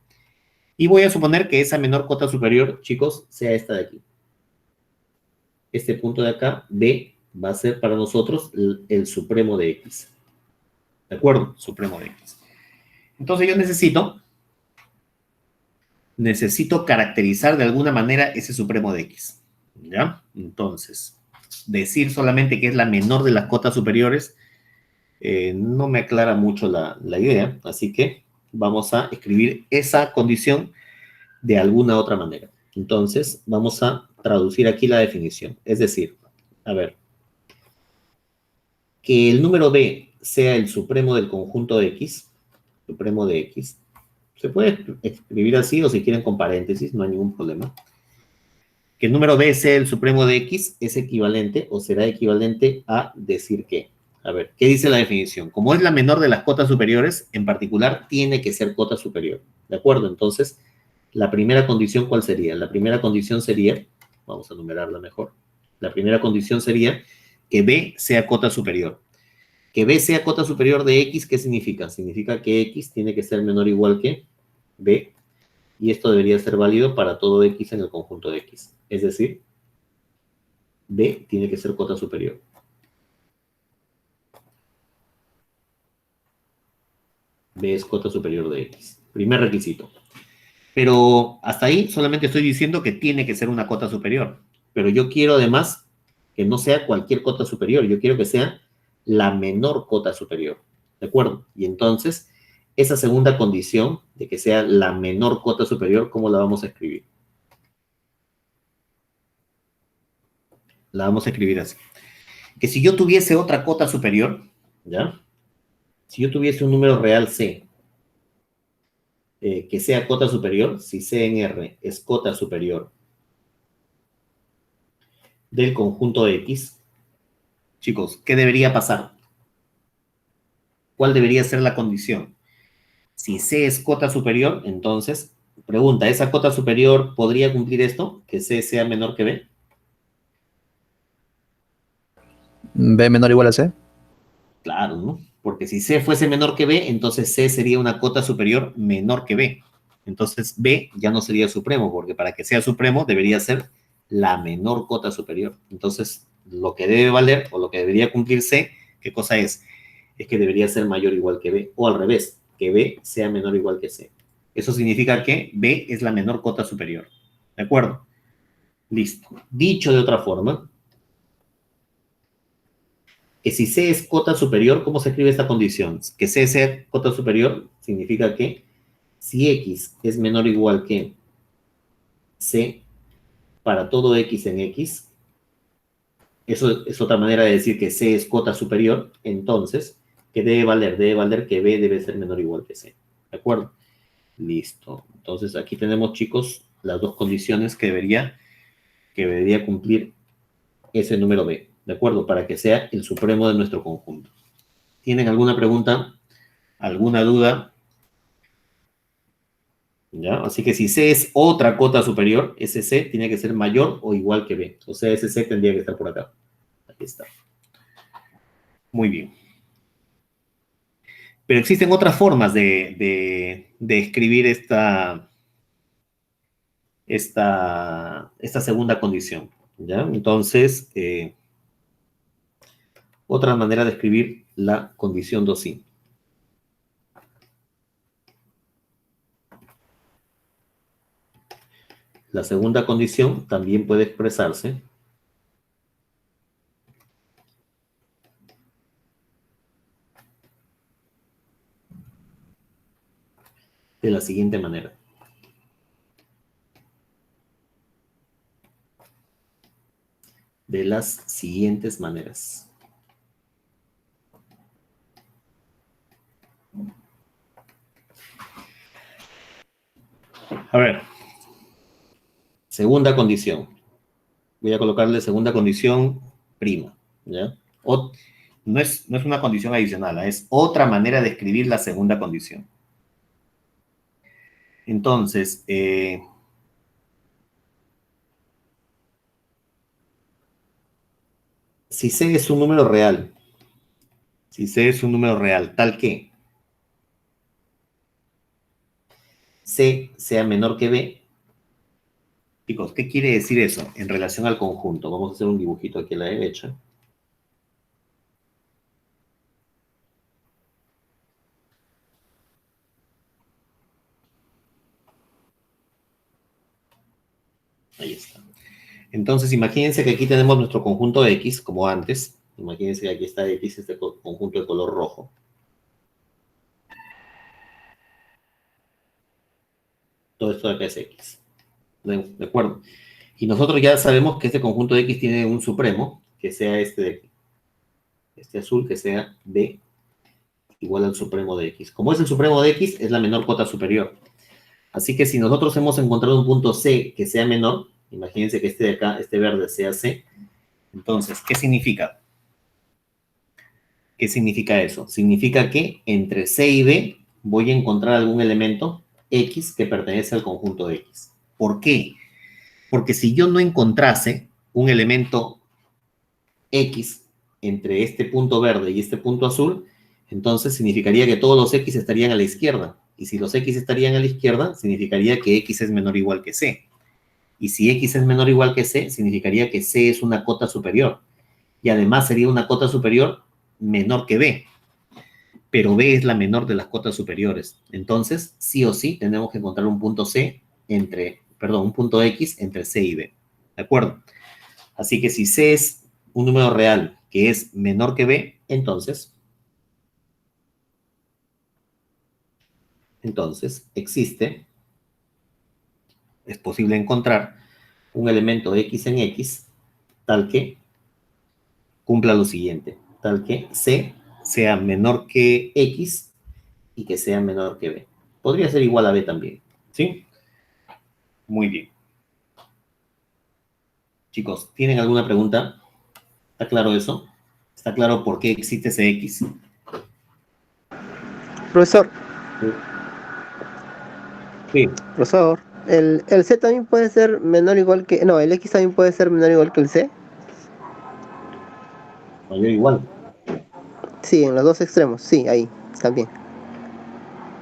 Y voy a suponer que esa menor cota superior, chicos, sea esta de aquí. Este punto de acá, B, va a ser para nosotros el supremo de X. ¿De acuerdo? Supremo de X. Entonces yo necesito caracterizar de alguna manera ese supremo de X. ¿Ya? Entonces, decir solamente que es la menor de las cotas superiores no me aclara mucho la idea, así que vamos a escribir esa condición de alguna otra manera. Entonces, vamos a traducir aquí la definición. Es decir, a ver, que el número B sea el supremo del conjunto de X, supremo de X, se puede escribir así o si quieren con paréntesis, no hay ningún problema. Que el número B sea el supremo de X es equivalente o será equivalente a decir que, a ver, ¿qué dice la definición? Como es la menor de las cotas superiores, en particular tiene que ser cota superior. ¿De acuerdo? Entonces, la primera condición, ¿cuál sería? La primera condición sería, vamos a numerarla mejor, la primera condición sería que B sea cota superior. Que B sea cota superior de X, ¿qué significa? Significa que X tiene que ser menor o igual que B, y esto debería ser válido para todo X en el conjunto de X. Es decir, B tiene que ser cota superior. B es cota superior de X. Primer requisito. Pero hasta ahí solamente estoy diciendo que tiene que ser una cota superior. Pero yo quiero además que no sea cualquier cota superior. Yo quiero que sea la menor cota superior. ¿De acuerdo? Y entonces, esa segunda condición de que sea la menor cota superior, ¿cómo la vamos a escribir? La vamos a escribir así. Que si yo tuviese otra cota superior, ¿ya? Si yo tuviese un número real C, que sea cota superior, si C en R es cota superior del conjunto X, chicos, ¿qué debería pasar? ¿Cuál debería ser la condición? Si C es cota superior, entonces, pregunta, ¿esa cota superior podría cumplir esto? ¿Que C sea menor que B? B menor o igual a C. Claro, ¿no? Porque si C fuese menor que B, entonces C sería una cota superior menor que B. Entonces B ya no sería supremo, porque para que sea supremo debería ser la menor cota superior. Entonces, lo que debe valer o lo que debería cumplir C, ¿qué cosa es? Es que debería ser mayor o igual que B, o al revés, que B sea menor o igual que C. Eso significa que B es la menor cota superior. ¿De acuerdo? Listo. Dicho de otra forma, que si C es cota superior, ¿cómo se escribe esta condición? Que C sea cota superior significa que si X es menor o igual que C para todo X en X, eso es otra manera de decir que C es cota superior, entonces ¿Qué debe valer? Debe valer que B debe ser menor o igual que C. ¿De acuerdo? Listo. Entonces aquí tenemos, chicos, las dos condiciones que debería cumplir ese número B. ¿De acuerdo? Para que sea el supremo de nuestro conjunto. ¿Tienen alguna pregunta? ¿Alguna duda? ¿Ya? Así que si C es otra cota superior, ese C tiene que ser mayor o igual que B. O sea, ese C tendría que estar por acá. Aquí está. Muy bien. Pero existen otras formas de escribir esta segunda condición. ¿Ya? Entonces, otra manera de escribir la condición 2i. La segunda condición también puede expresarse de la siguiente manera. De las siguientes maneras. A ver, segunda condición. Voy a colocarle segunda condición prima. ¿Ya? No es una condición adicional, es otra manera de escribir la segunda condición. Entonces, si C es un número real, tal que C sea menor que B, chicos, ¿qué quiere decir eso en relación al conjunto? Vamos a hacer un dibujito aquí a la derecha. Ahí está. Entonces, imagínense que aquí tenemos nuestro conjunto X, como antes. Imagínense que aquí está X, este conjunto de color rojo. Todo esto de acá es X. ¿De acuerdo? Y nosotros ya sabemos que este conjunto de X tiene un supremo, que sea este de aquí. Este azul, que sea B igual al supremo de X. Como es el supremo de X, es la menor cota superior. Así que si nosotros hemos encontrado un punto C que sea menor, imagínense que este de acá, este verde, sea C. Entonces, ¿qué significa? ¿Qué significa eso? Significa que entre C y B voy a encontrar algún elemento X que pertenece al conjunto de X. ¿Por qué? Porque si yo no encontrase un elemento X entre este punto verde y este punto azul, entonces significaría que todos los X estarían a la izquierda. Y si los X estarían a la izquierda, significaría que X es menor o igual que C. Y si X es menor o igual que C, significaría que C es una cota superior. Y además sería una cota superior menor que B. Pero B es la menor de las cotas superiores. Entonces, sí o sí, tenemos que encontrar un punto un punto X entre C y B. ¿De acuerdo? Así que si C es un número real que es menor que B, entonces existe, es posible encontrar un elemento X en X tal que cumpla lo siguiente, tal que C sea menor que X y que sea menor que B. Podría ser igual a B también, ¿sí? Muy bien. Chicos, ¿tienen alguna pregunta? ¿Está claro eso? ¿Está claro por qué existe ese X? Profesor, Sí, profesor, el C también puede ser menor o igual que... No, el X también puede ser menor o igual que el C. mayor igual. Sí, en los dos extremos, sí, ahí, también.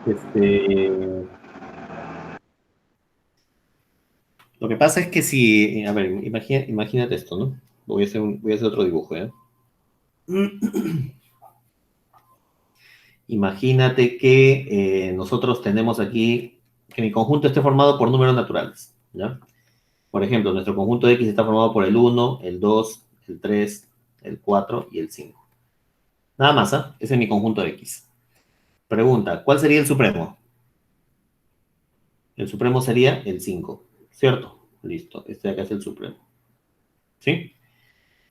Este, lo que pasa es que si, a ver, imagínate esto, ¿no? Voy a hacer otro dibujo, ¿eh? Imagínate que nosotros tenemos aquí, que mi conjunto esté formado por números naturales, ¿ya? Por ejemplo, nuestro conjunto de X está formado por el 1, el 2, el 3, el 4 y el 5. Nada más, ¿ah? Ese es mi conjunto de X. Pregunta, ¿cuál sería el supremo? El supremo sería el 5, ¿cierto? Listo, este de acá es el supremo. ¿Sí?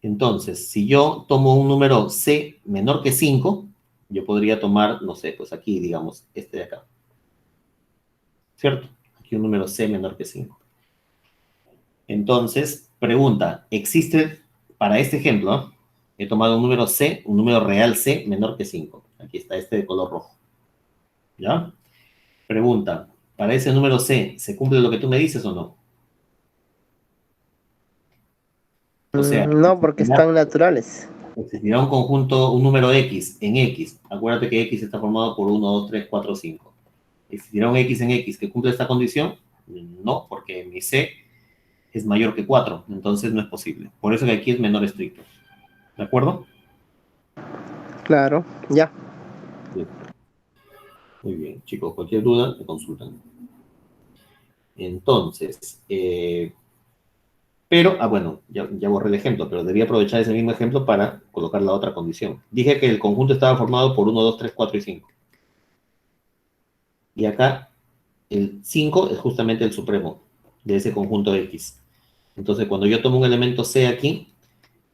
Entonces, si yo tomo un número C menor que 5, yo podría tomar, no sé, pues aquí, digamos, este de acá. ¿Cierto? Aquí un número C menor que 5. Entonces, pregunta, ¿existe, para este ejemplo, he tomado un número C, un número real C menor que 5? Aquí está este de color rojo. ¿Ya? Pregunta, para ese número C, ¿se cumple lo que tú me dices o no? O sea, No, porque están naturales. existirá un conjunto, un número X en X. Acuérdate que X está formado por 1, 2, 3, 4, 5. ¿Existirá un X en X que cumple esta condición? No, porque mi C es mayor que 4, entonces no es posible. Por eso que aquí es menor estricto. ¿De acuerdo? Claro, ya. Sí. Muy bien, chicos, cualquier duda, me consultan. Entonces, pero, bueno, ya borré el ejemplo, pero debía aprovechar ese mismo ejemplo para colocar la otra condición. Dije que el conjunto estaba formado por 1, 2, 3, 4 y 5. Y acá el 5 es justamente el supremo de ese conjunto X. Entonces, cuando yo tomo un elemento C aquí,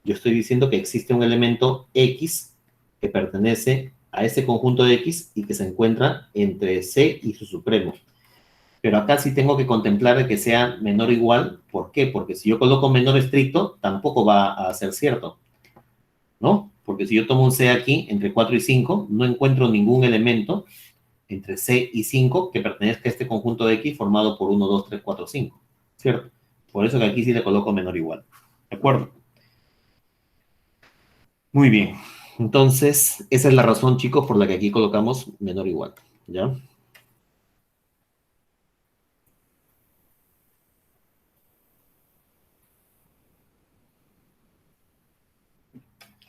yo estoy diciendo que existe un elemento X que pertenece a ese conjunto de X y que se encuentra entre C y su supremo. Pero acá sí tengo que contemplar que sea menor o igual. ¿Por qué? Porque si yo coloco menor estricto, tampoco va a ser cierto, ¿no? Porque si yo tomo un C aquí, entre 4 y 5, no encuentro ningún elemento entre C y 5 que pertenezca a este conjunto de X formado por 1, 2, 3, 4, 5, ¿cierto? Por eso que aquí sí le coloco menor o igual. ¿De acuerdo? Muy bien. Entonces, esa es la razón, chicos, por la que aquí colocamos menor o igual, ¿ya?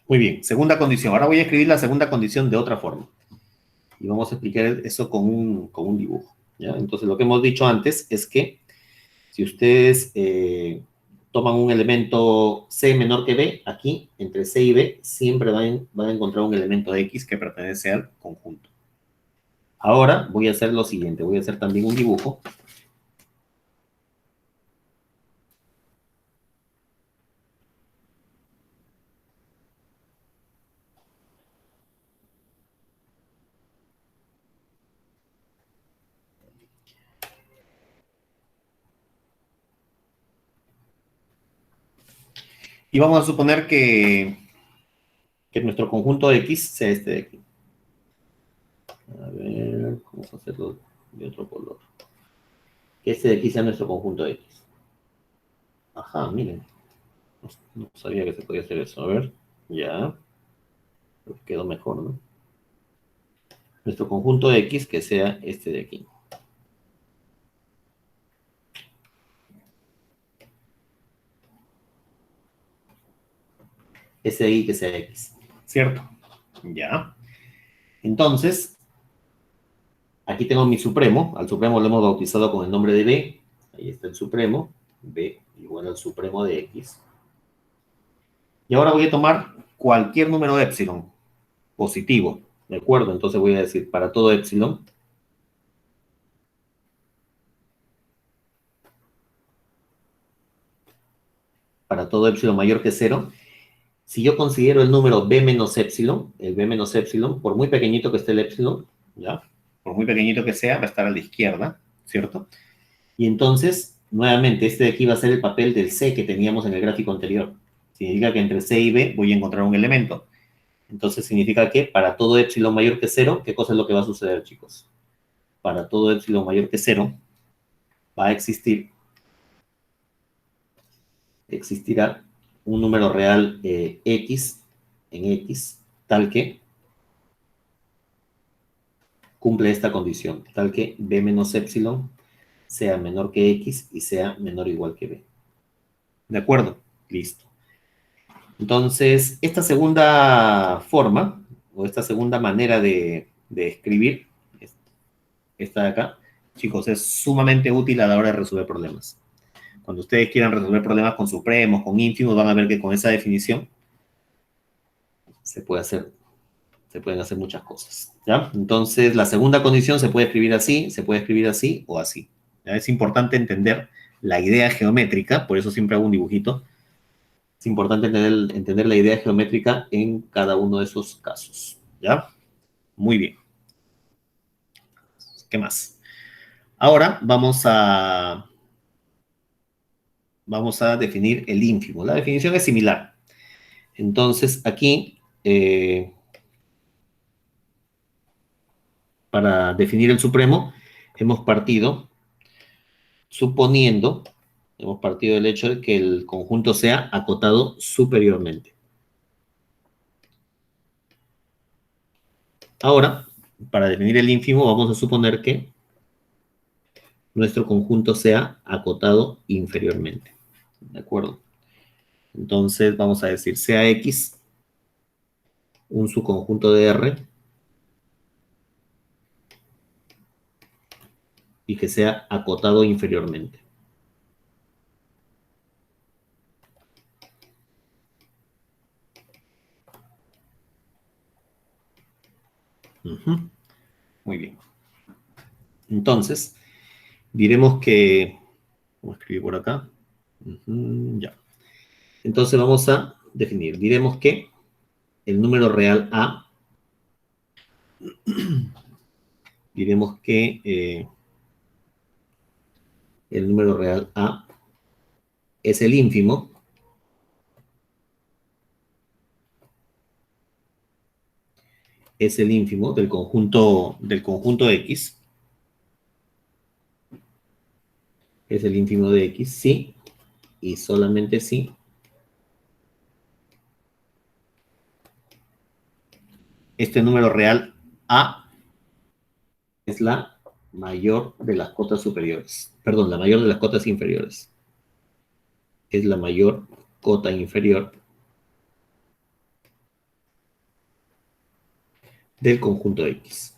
Muy bien. Segunda condición. Ahora voy a escribir la segunda condición de otra forma. Y vamos a explicar eso con un dibujo, ¿ya? Entonces, lo que hemos dicho antes es que si ustedes toman un elemento C menor que B, aquí, entre C y B, siempre van a encontrar un elemento X que pertenece al conjunto. Ahora voy a hacer lo siguiente. Voy a hacer también un dibujo. Y vamos a suponer que nuestro conjunto X sea este de aquí. A ver, vamos a hacerlo de otro color. Que este de aquí sea nuestro conjunto X. Ajá, miren. No sabía que se podía hacer eso. A ver, ya. Quedó mejor, ¿no? Nuestro conjunto X que sea este de aquí. Ese de ahí que sea X. ¿Cierto? Ya. Entonces, aquí tengo mi supremo. Al supremo lo hemos bautizado con el nombre de B. Ahí está el supremo. B igual al supremo de X. Y ahora voy a tomar cualquier número épsilon positivo. ¿De acuerdo? Entonces voy a decir para todo épsilon. Para todo épsilon mayor que 0. Si yo considero el número b menos épsilon, el b menos épsilon, por muy pequeñito que esté el épsilon, ¿ya? Por muy pequeñito que sea, va a estar a la izquierda, ¿cierto? Y entonces, nuevamente, este de aquí va a ser el papel del C que teníamos en el gráfico anterior. Significa que entre C y B voy a encontrar un elemento. Entonces significa que para todo épsilon mayor que 0, ¿qué cosa es lo que va a suceder, chicos? Para todo épsilon mayor que 0, va a existirá un número real X en X, tal que cumple esta condición, tal que b menos épsilon sea menor que x y sea menor o igual que b. ¿De acuerdo? Listo. Entonces, esta segunda forma, o esta segunda manera de escribir, esta de acá, chicos, es sumamente útil a la hora de resolver problemas. Cuando ustedes quieran resolver problemas con supremos, con ínfimos, van a ver que con esa definición se pueden hacer muchas cosas, ¿ya? Entonces, la segunda condición se puede escribir así o así. ¿Ya? Es importante entender la idea geométrica, por eso siempre hago un dibujito. Es importante entender la idea geométrica en cada uno de esos casos, ¿ya? Muy bien. ¿Qué más? Ahora vamos a definir el ínfimo. La definición es similar. Entonces, aquí, para definir el supremo, hemos partido del hecho de que el conjunto sea acotado superiormente. Ahora, para definir el ínfimo, vamos a suponer que nuestro conjunto sea acotado inferiormente. ¿De acuerdo? Entonces, vamos a decir sea X un subconjunto de R y que sea acotado inferiormente. Muy bien. Entonces, diremos que... Vamos a escribir por acá. Ya. Entonces vamos a definir. Diremos que el número real A, diremos que el número real A es el ínfimo del conjunto X, es el ínfimo de X, sí, y solamente sí, este número real A es la mayor de las cotas superiores. Perdón, la mayor de las cotas inferiores. Es la mayor cota inferior del conjunto X.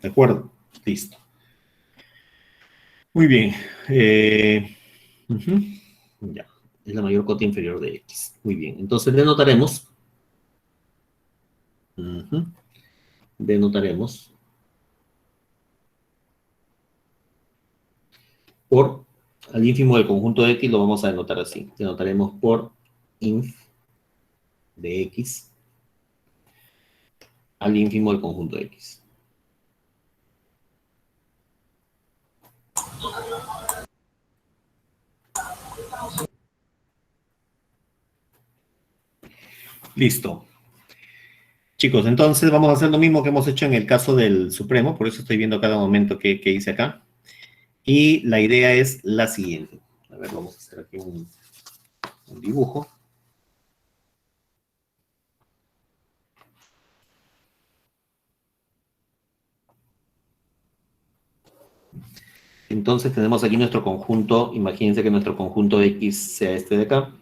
¿De acuerdo? Listo. Muy bien. Ya. Es la mayor cota inferior de X. Muy bien. Entonces denotaremos. Denotaremos por al ínfimo del conjunto de X, lo vamos a denotar así. Denotaremos por inf de X al ínfimo del conjunto de X. Listo. Chicos, entonces vamos a hacer lo mismo que hemos hecho en el caso del Supremo, por eso estoy viendo cada momento que hice acá. Y la idea es la siguiente. A ver, vamos a hacer aquí un dibujo. Entonces tenemos aquí nuestro conjunto, imagínense que nuestro conjunto X sea este de acá.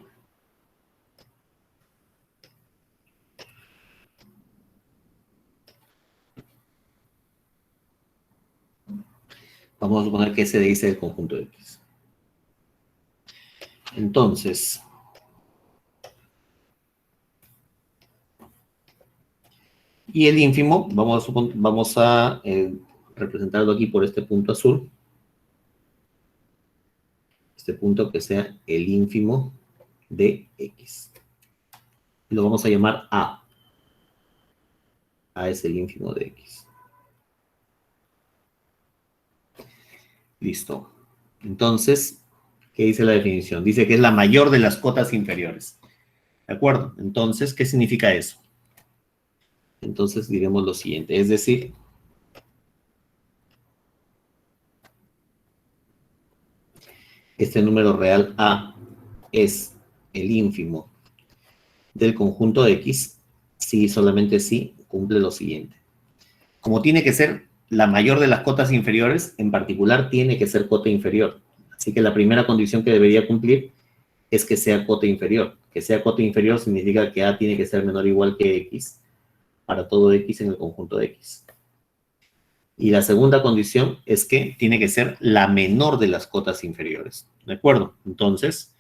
Vamos a suponer que ese de ahí sea el conjunto X. Entonces, y el ínfimo, vamos a representarlo aquí por este punto azul. Este punto que sea el ínfimo de X. Y lo vamos a llamar A. A es el ínfimo de X. Listo. Entonces, ¿qué dice la definición? Dice que es la mayor de las cotas inferiores. ¿De acuerdo? Entonces, ¿qué significa eso? Entonces diremos lo siguiente, es decir, este número real A es el ínfimo del conjunto X si solamente si cumple lo siguiente. Como tiene que ser la mayor de las cotas inferiores, en particular tiene que ser cota inferior. Así que la primera condición que debería cumplir es que sea cota inferior. Que sea cota inferior significa que A tiene que ser menor o igual que X para todo X en el conjunto de X. Y la segunda condición es que tiene que ser la menor de las cotas inferiores. ¿De acuerdo? Entonces,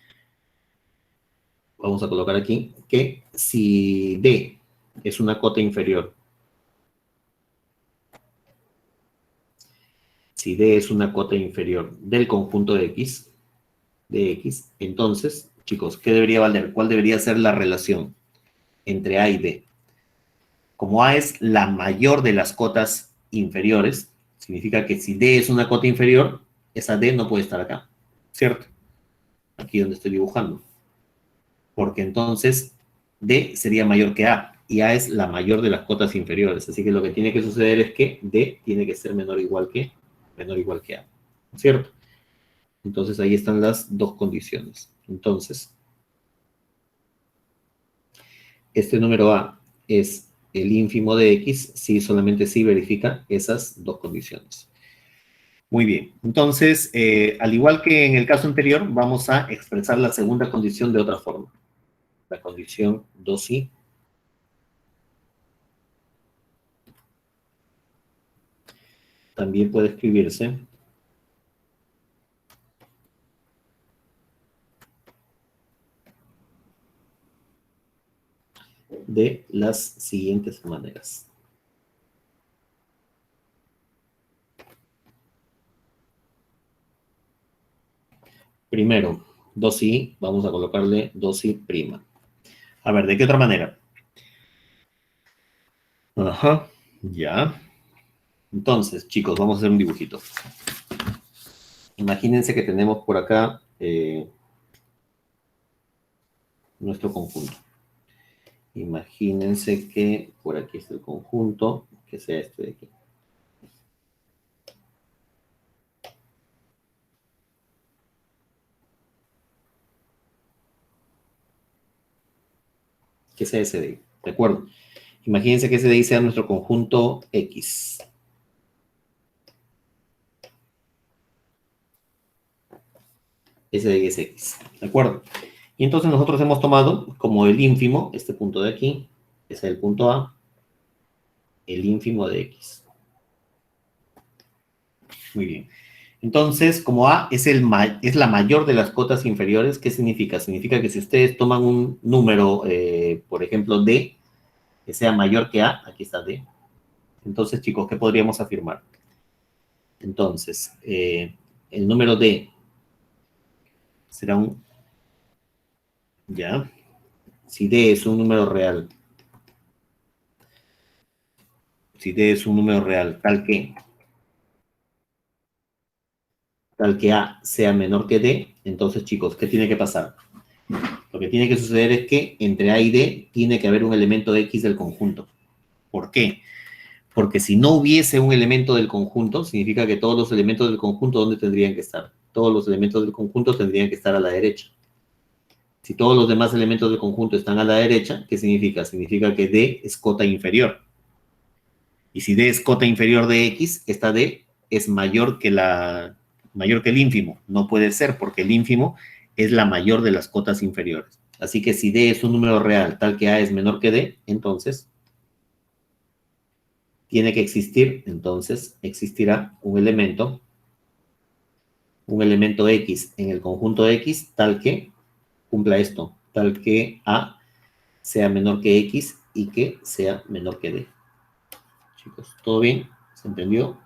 vamos a colocar aquí que si D es una cota inferior, si D es una cota inferior del conjunto de X, entonces, chicos, ¿qué debería valer? ¿Cuál debería ser la relación entre A y D? como A es la mayor de las cotas inferiores, significa que si D es una cota inferior, esa D no puede estar acá, ¿cierto? Aquí donde estoy dibujando. Porque entonces D sería mayor que A, y A es la mayor de las cotas inferiores. Así que lo que tiene que suceder es que D tiene que ser menor o igual que A, ¿cierto? Entonces ahí están las dos condiciones. Entonces, este número A es el ínfimo de X si solamente si verifica esas dos condiciones. Muy bien. Entonces, al igual que en el caso anterior, vamos a expresar la segunda condición de otra forma. La condición 2i también puede escribirse de las siguientes maneras. Primero, 2i, vamos a colocarle 2i'. A ver, ¿de qué otra manera? Ajá, ya. Entonces, chicos, vamos a hacer un dibujito. Imagínense que tenemos por acá nuestro conjunto. Imagínense que por aquí está el conjunto, que sea este de aquí. Que sea ese de ahí, ¿de acuerdo? Imagínense que ese de ahí sea nuestro conjunto X. Ese de ahí es X, ¿de acuerdo? Y entonces nosotros hemos tomado como el ínfimo, este punto de aquí, ese es el punto A, el ínfimo de X. Muy bien. Entonces, como A es la mayor de las cotas inferiores, ¿qué significa? Significa que si ustedes toman un número, por ejemplo, D, que sea mayor que A, aquí está D. Entonces, chicos, ¿qué podríamos afirmar? Entonces, el número D será un, ya, si D es un número real, si D es un número real tal que A sea menor que D, entonces, chicos, ¿qué tiene que pasar? Lo que tiene que suceder es que entre A y D tiene que haber un elemento X del conjunto. ¿Por qué? Porque si no hubiese un elemento del conjunto, significa que todos los elementos del conjunto, ¿dónde tendrían que estar? Todos los elementos del conjunto tendrían que estar a la derecha. Si todos los demás elementos del conjunto están a la derecha, ¿qué significa? Significa que D es cota inferior. Y si D es cota inferior de X, esta D es mayor que el ínfimo. No puede ser, porque el ínfimo es la mayor de las cotas inferiores. Así que si D es un número real tal que A es menor que D, entonces tiene que existir, entonces existirá un elemento X en el conjunto X tal que cumpla esto, tal que A sea menor que X y que sea menor que D. Chicos, ¿todo bien? ¿Se entendió?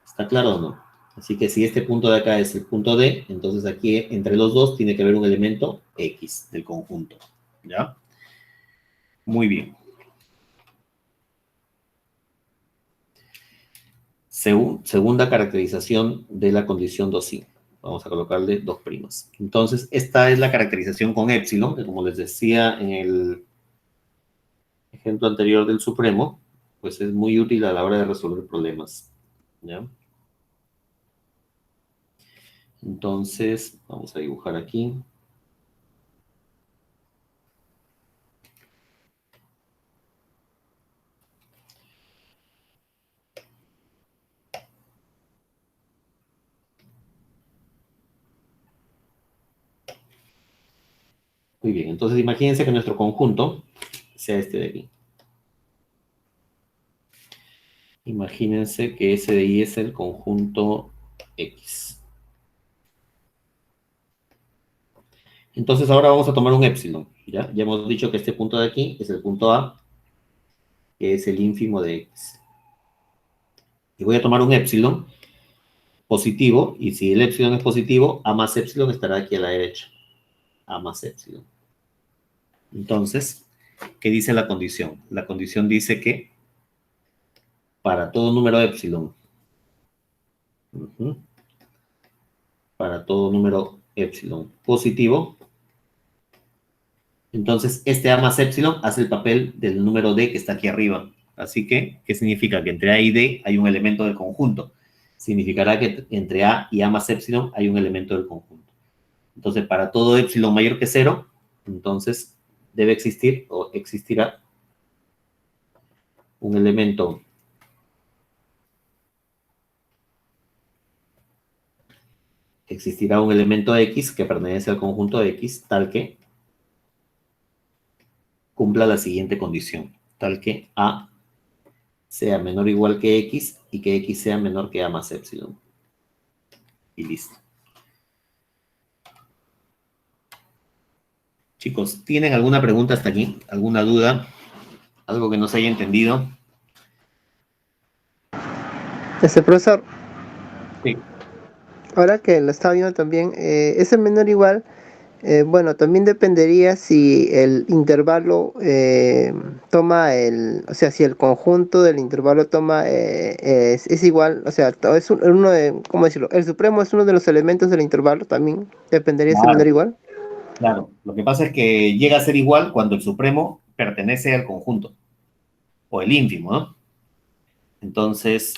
¿Está claro o no? Así que si este punto de acá es el punto D, entonces aquí entre los dos tiene que haber un elemento X del conjunto. ¿Ya? Muy bien. Segunda caracterización de la condición 2i. Vamos a colocarle dos primas. Entonces, esta es la caracterización con épsilon, que como les decía en el ejemplo anterior del supremo, pues es muy útil a la hora de resolver problemas. ¿Ya? Entonces, vamos a dibujar aquí. Muy bien, entonces imagínense que nuestro conjunto sea este de aquí. Imagínense que ese de ahí es el conjunto X. Entonces ahora vamos a tomar un épsilon. ¿Ya? Ya hemos dicho que este punto de aquí es el punto A, que es el ínfimo de X. Y voy a tomar un épsilon positivo, y si el épsilon es positivo, A más épsilon estará aquí a la derecha. A más épsilon. Entonces, ¿Qué dice la condición? La condición dice que para todo número epsilon, para todo número epsilon positivo, entonces este A más epsilon hace el papel del número D que está aquí arriba. Así que, ¿qué significa? Que entre A y D hay un elemento del conjunto. Significará que entre A y A más epsilon hay un elemento del conjunto. Entonces, para todo epsilon mayor que 0, entonces debe existir o existirá un elemento X que pertenece al conjunto X tal que cumpla la siguiente condición, tal que A sea menor o igual que X y que X sea menor que A más epsilon. Y listo. Chicos, ¿tienen alguna pregunta hasta aquí? ¿Alguna duda? ¿Algo que no se haya entendido? Profesor, Sí. ahora que lo estaba viendo también, ese menor igual, bueno, también dependería si el intervalo toma o sea, si el conjunto del intervalo toma, es igual, o sea, es uno de, ¿cómo decirlo? El supremo es uno de los elementos del intervalo, también dependería ese menor Claro, igual. claro. Lo que pasa es que llega a ser igual cuando el supremo pertenece al conjunto, o el ínfimo, ¿no? Entonces,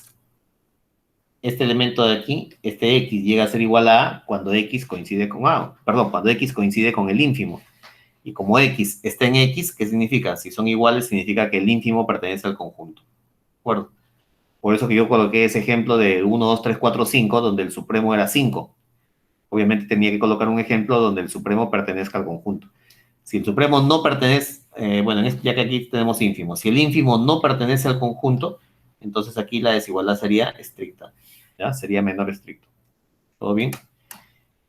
este elemento de aquí, este X, llega a ser igual a A cuando X coincide con A, perdón, cuando X coincide con el ínfimo. Y como X está en X, ¿qué significa? Si son iguales, significa que el ínfimo pertenece al conjunto. ¿De acuerdo? Por eso que yo coloqué ese ejemplo de 1, 2, 3, 4, 5, donde el supremo era 5. Obviamente tenía que colocar un ejemplo donde el supremo pertenezca al conjunto. Si el supremo no pertenece, bueno, ya que aquí tenemos ínfimo, si el ínfimo no pertenece al conjunto, entonces aquí la desigualdad sería estricta, ¿ya? Sería menor estricto. ¿Todo bien?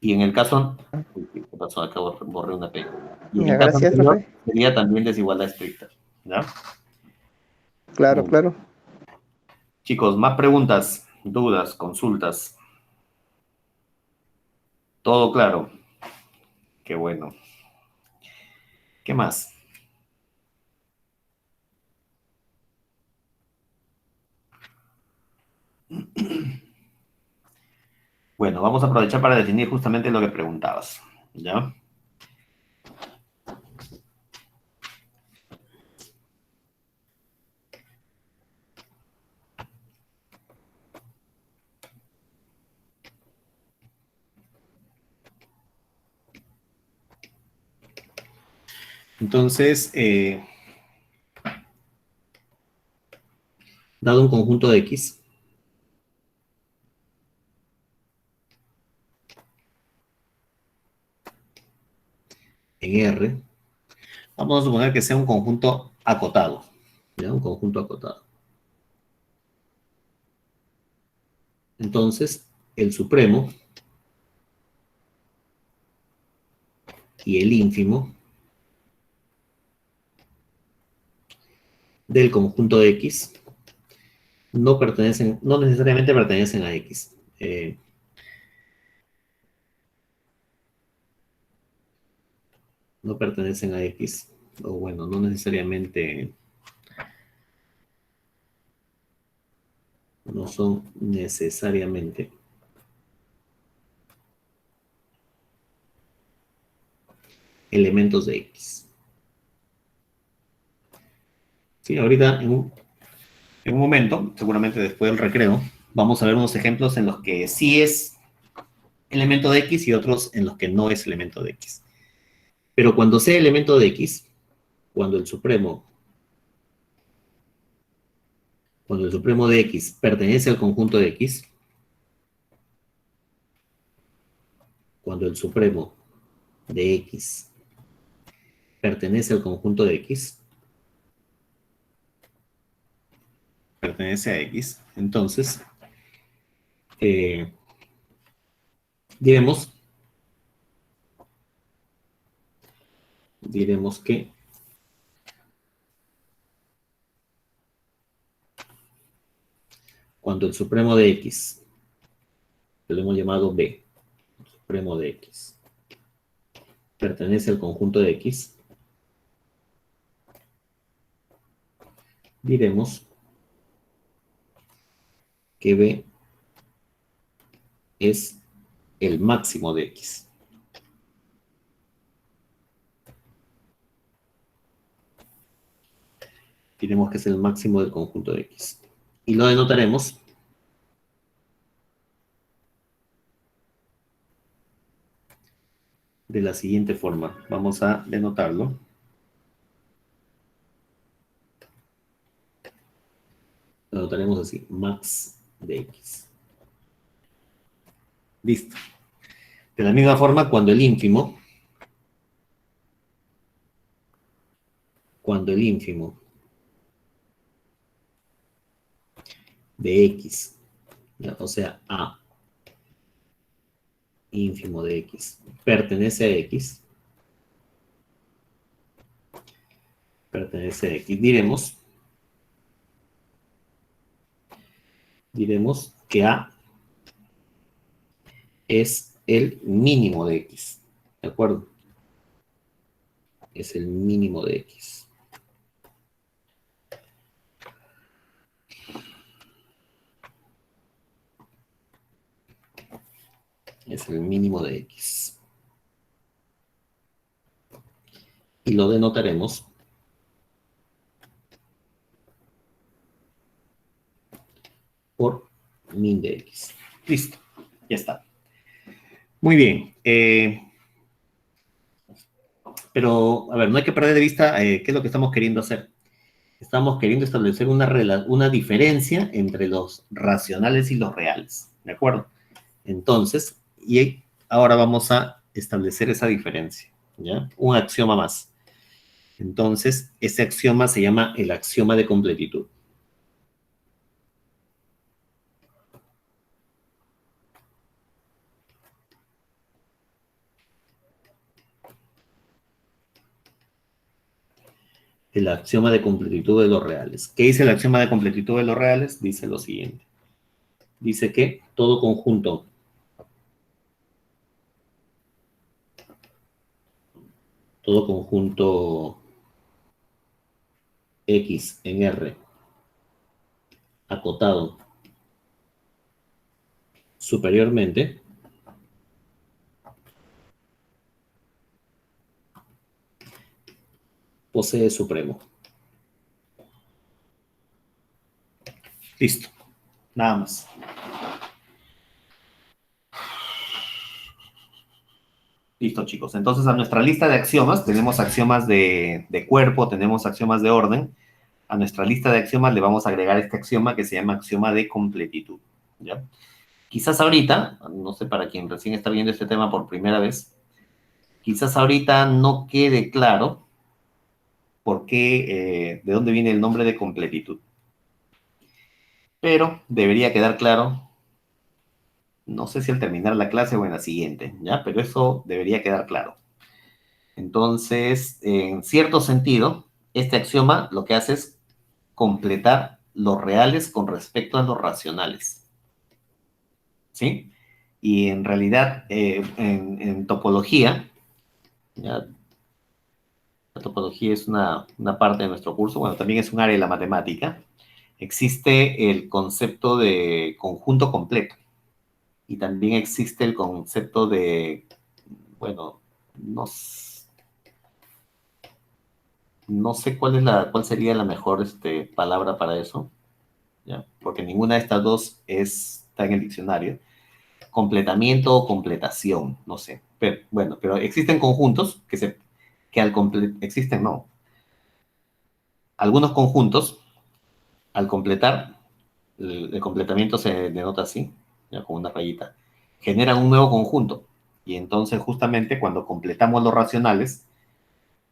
Y en el caso, uy, ¿qué pasó? Acá borré una P. Y en Ya, el caso gracias, anterior profe. sería también desigualdad estricta, ¿ya? Claro, Muy bien. claro. Chicos, más preguntas, dudas, consultas. Todo claro. Qué bueno. ¿Qué más? Bueno, vamos a aprovechar para definir justamente lo que preguntabas, ¿ya? Entonces, dado un conjunto de X en R, vamos a suponer que sea un conjunto acotado, ¿ya? Un conjunto acotado. Entonces, el supremo y el ínfimo del conjunto de X no pertenecen, no necesariamente pertenecen a X. No pertenecen a X, o bueno, no necesariamente, no son necesariamente elementos de X. Sí, ahorita en un momento, seguramente después del recreo, vamos a ver unos ejemplos en los que sí es elemento de X y otros en los que no es elemento de X. Pero cuando sea elemento de X, cuando el supremo, cuando el supremo de X pertenece al conjunto de X, cuando el supremo de X pertenece al conjunto de X, pertenece a X, entonces eh, diremos, diremos que cuando el supremo de X, que lo hemos llamado B, supremo de X, pertenece al conjunto de X, diremos que B es el máximo de X. Diremos que es el máximo del conjunto de X. Y lo denotaremos de la siguiente forma. Vamos a denotarlo. Lo denotaremos así, max de X. Listo. De la misma forma, cuando el ínfimo de X, ¿ya? O sea, A ínfimo de X pertenece a X, diremos que A es el mínimo de X, ¿de acuerdo? Es el mínimo de X. Es el mínimo de X. Y lo denotaremos por min de X. Listo, ya está. Muy bien. Pero, a ver, no hay que perder de vista qué es lo que estamos queriendo hacer. Estamos queriendo establecer una diferencia entre los racionales y los reales, ¿de acuerdo? Entonces, y ahora vamos a establecer esa diferencia, ¿ya? Un axioma más. Entonces, ese axioma se llama el axioma de completitud. El axioma de completitud de los reales. ¿Qué dice el axioma de completitud de los reales? Dice lo siguiente. Dice que todo conjunto X en R acotado superiormente posee supremo. Listo. Nada más. Listo, chicos. Entonces, a nuestra lista de axiomas, tenemos axiomas de cuerpo, tenemos axiomas de orden. A nuestra lista de axiomas le vamos a agregar este axioma que se llama axioma de completitud, ¿ya? Quizás ahorita, no sé, para quien recién está viendo este tema por primera vez, quizás ahorita no quede claro por qué, de dónde viene el nombre de completitud. Pero debería quedar claro, no sé si al terminar la clase o en la siguiente, ¿ya? Pero eso debería quedar claro. Entonces, en cierto sentido, este axioma lo que hace es completar los reales con respecto a los racionales, ¿sí? Y en realidad, en topología, ¿ya? La topología es una parte de nuestro curso, bueno, también es un área de la matemática, existe el concepto de conjunto completo y también existe el concepto de, bueno, no, no sé cuál sería la mejor palabra para eso, ¿ya? Porque ninguna de estas dos está en el diccionario. Completamiento o completación, no sé. Pero, bueno, pero existen conjuntos que al completar, existen, no. Algunos conjuntos, al completar, el completamiento se denota así, ya con una rayita, generan un nuevo conjunto. Y entonces, justamente, cuando completamos los racionales,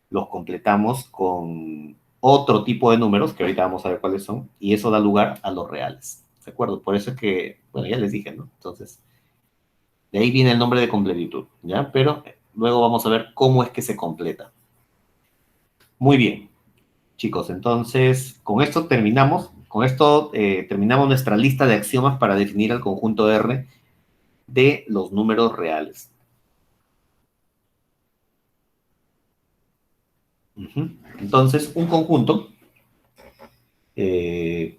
los completamos con otro tipo de números, que ahorita vamos a ver cuáles son, y eso da lugar a los reales. ¿De acuerdo? Por eso es que, bueno, ya les dije, ¿no? Entonces, de ahí viene el nombre de completitud, ¿ya? Pero luego vamos a ver cómo es que se completa. Muy bien, chicos, entonces con esto terminamos. Con esto terminamos nuestra lista de axiomas para definir el conjunto R de los números reales. Entonces, un conjunto eh,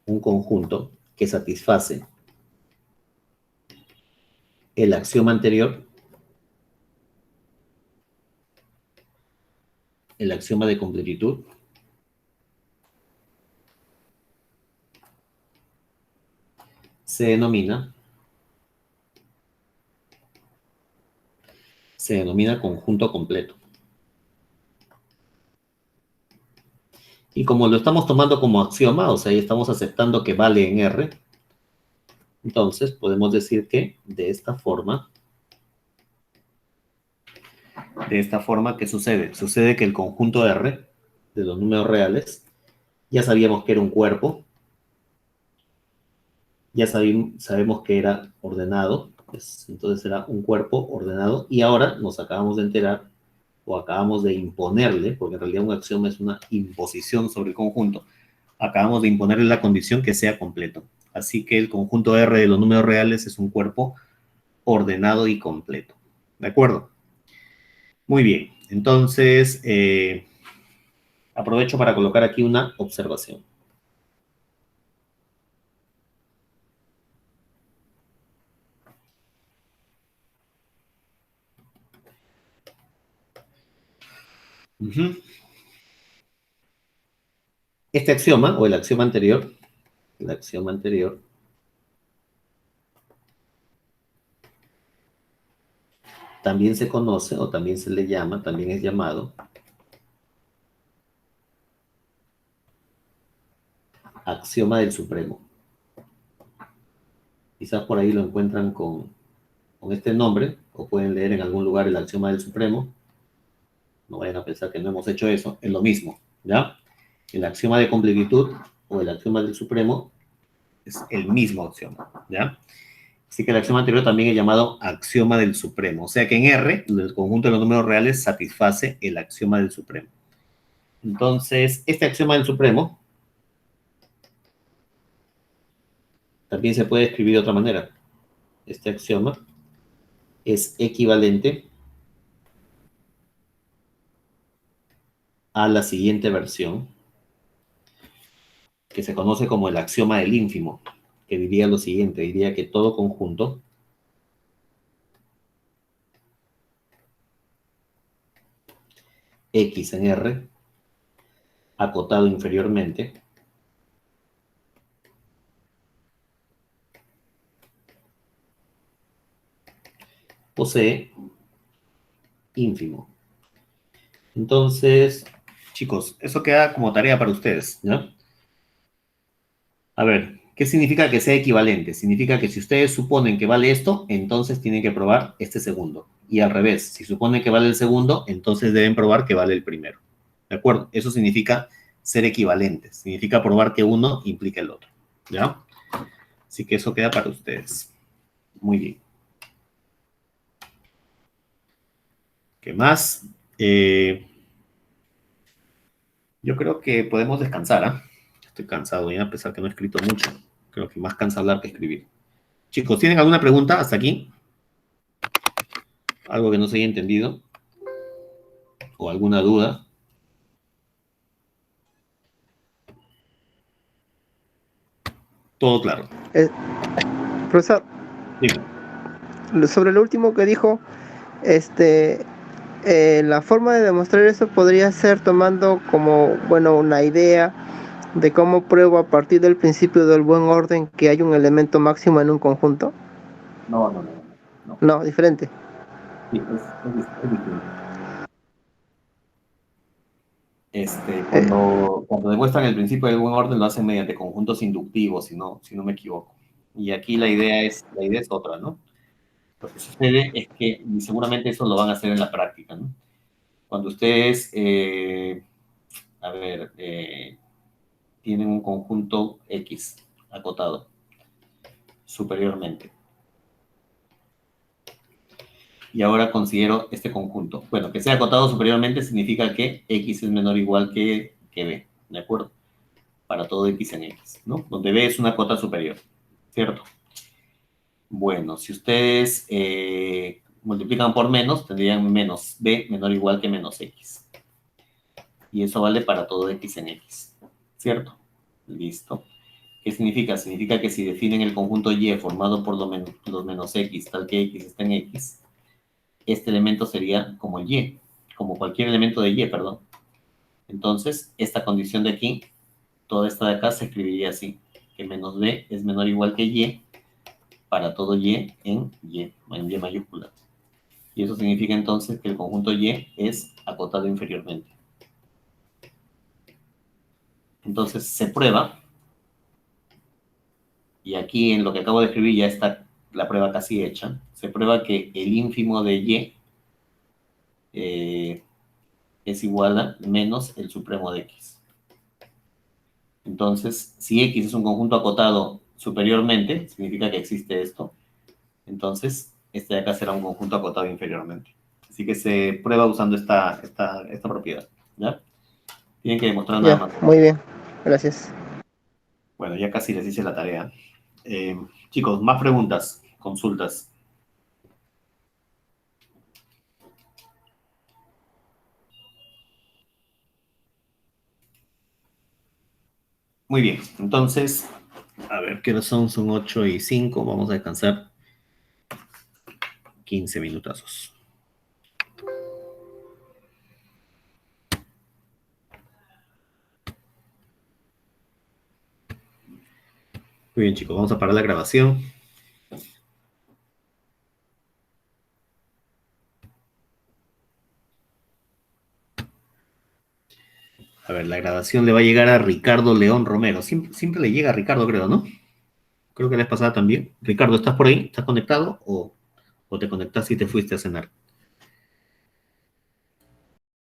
un conjunto que satisface el axioma anterior, el axioma de completitud, se denomina conjunto completo. Y como lo estamos tomando como axioma, o sea, estamos aceptando que vale en R, entonces podemos decir que de esta forma, ¿qué sucede? Sucede que el conjunto R de los números reales, ya sabíamos que era un cuerpo, ya sabemos que era ordenado, pues, entonces era un cuerpo ordenado, y ahora nos acabamos de enterar, o acabamos de imponerle, porque en realidad un axioma es una imposición sobre el conjunto, acabamos de imponerle la condición que sea completo. Así que el conjunto R de los números reales es un cuerpo ordenado y completo. ¿De acuerdo? Muy bien. Entonces, aprovecho para colocar aquí una observación. Este axioma, o el axioma anterior, también se conoce, o también se le llama, también es llamado axioma del supremo. Quizás por ahí lo encuentran con este nombre, o pueden leer en algún lugar el axioma del supremo. No vayan a pensar que no hemos hecho eso, es lo mismo, ¿ya? El axioma de completitud o el axioma del supremo es el mismo axioma, ¿ya? Así que el axioma anterior también es llamado axioma del supremo. O sea que en R, el conjunto de los números reales satisface el axioma del supremo. Entonces, este axioma del supremo también se puede escribir de otra manera. Este axioma es equivalente a la siguiente versión, que se conoce como el axioma del ínfimo, que diría lo siguiente, diría que todo conjunto X en R, acotado inferiormente, posee ínfimo. Entonces, chicos, eso queda como tarea para ustedes, ¿no? A ver, ¿qué significa que sea equivalente? Significa que si ustedes suponen que vale esto, entonces tienen que probar este segundo. Y al revés, si suponen que vale el segundo, entonces deben probar que vale el primero. ¿De acuerdo? Eso significa ser equivalentes. Significa probar que uno implica el otro. ¿Ya? Así que eso queda para ustedes. Muy bien. ¿Qué más? Yo creo que podemos descansar, ¿ah? Estoy cansado ya, a pesar que no he escrito mucho. Creo que más cansa hablar que escribir. Chicos, ¿tienen alguna pregunta hasta aquí? ¿Algo que no se haya entendido? ¿O alguna duda? Todo claro. Profesor, Dime. sobre lo último que dijo, este, la forma de demostrar eso podría ser tomando como, bueno, una idea de cómo pruebo a partir del principio del buen orden que hay un elemento máximo en un conjunto. No. No, diferente. Sí, es distinto. Cuando demuestran el principio del buen orden lo hacen mediante conjuntos inductivos, si no me equivoco. Y aquí la idea es otra, ¿no? Lo que sucede es que, y seguramente eso lo van a hacer en la práctica, ¿no? Cuando ustedes, tienen un conjunto X acotado superiormente. Y ahora considero este conjunto. Bueno, que sea acotado superiormente significa que X es menor o igual que B, ¿de acuerdo? Para todo X en X, ¿no? Donde B es una cota superior, ¿cierto? Bueno, si ustedes multiplican por menos, tendrían menos b menor o igual que menos x. Y eso vale para todo x en x, ¿cierto? Listo. ¿Qué significa? Significa que si definen el conjunto y formado por los menos x, tal que x está en x, este elemento sería como el y, como cualquier elemento de y, perdón. Entonces, esta condición de aquí, toda esta de acá se escribiría así, que menos b es menor o igual que y para todo y en y mayúscula. Y eso significa entonces que el conjunto y es acotado inferiormente. Entonces se prueba, y aquí en lo que acabo de escribir ya está la prueba casi hecha, se prueba que el ínfimo de y es igual a menos el supremo de x. Entonces, si x es un conjunto acotado superiormente, significa que existe esto. Entonces, este de acá será un conjunto acotado inferiormente. Así que se prueba usando esta propiedad, ¿ya? Tienen que demostrar nada Ya, más. muy bien. Gracias. Bueno, ya casi les hice la tarea. Chicos, más preguntas, consultas. Muy bien, entonces, a ver, ¿qué hora son? Son 8:05, vamos a descansar 15 minutazos. Muy bien, chicos, vamos a parar la grabación. A ver, la grabación le va a llegar a Ricardo León Romero. Siempre le llega a Ricardo, creo, ¿no? Creo que la vez pasada también. Ricardo, ¿estás por ahí? ¿Estás conectado? ¿O te conectaste y te fuiste a cenar?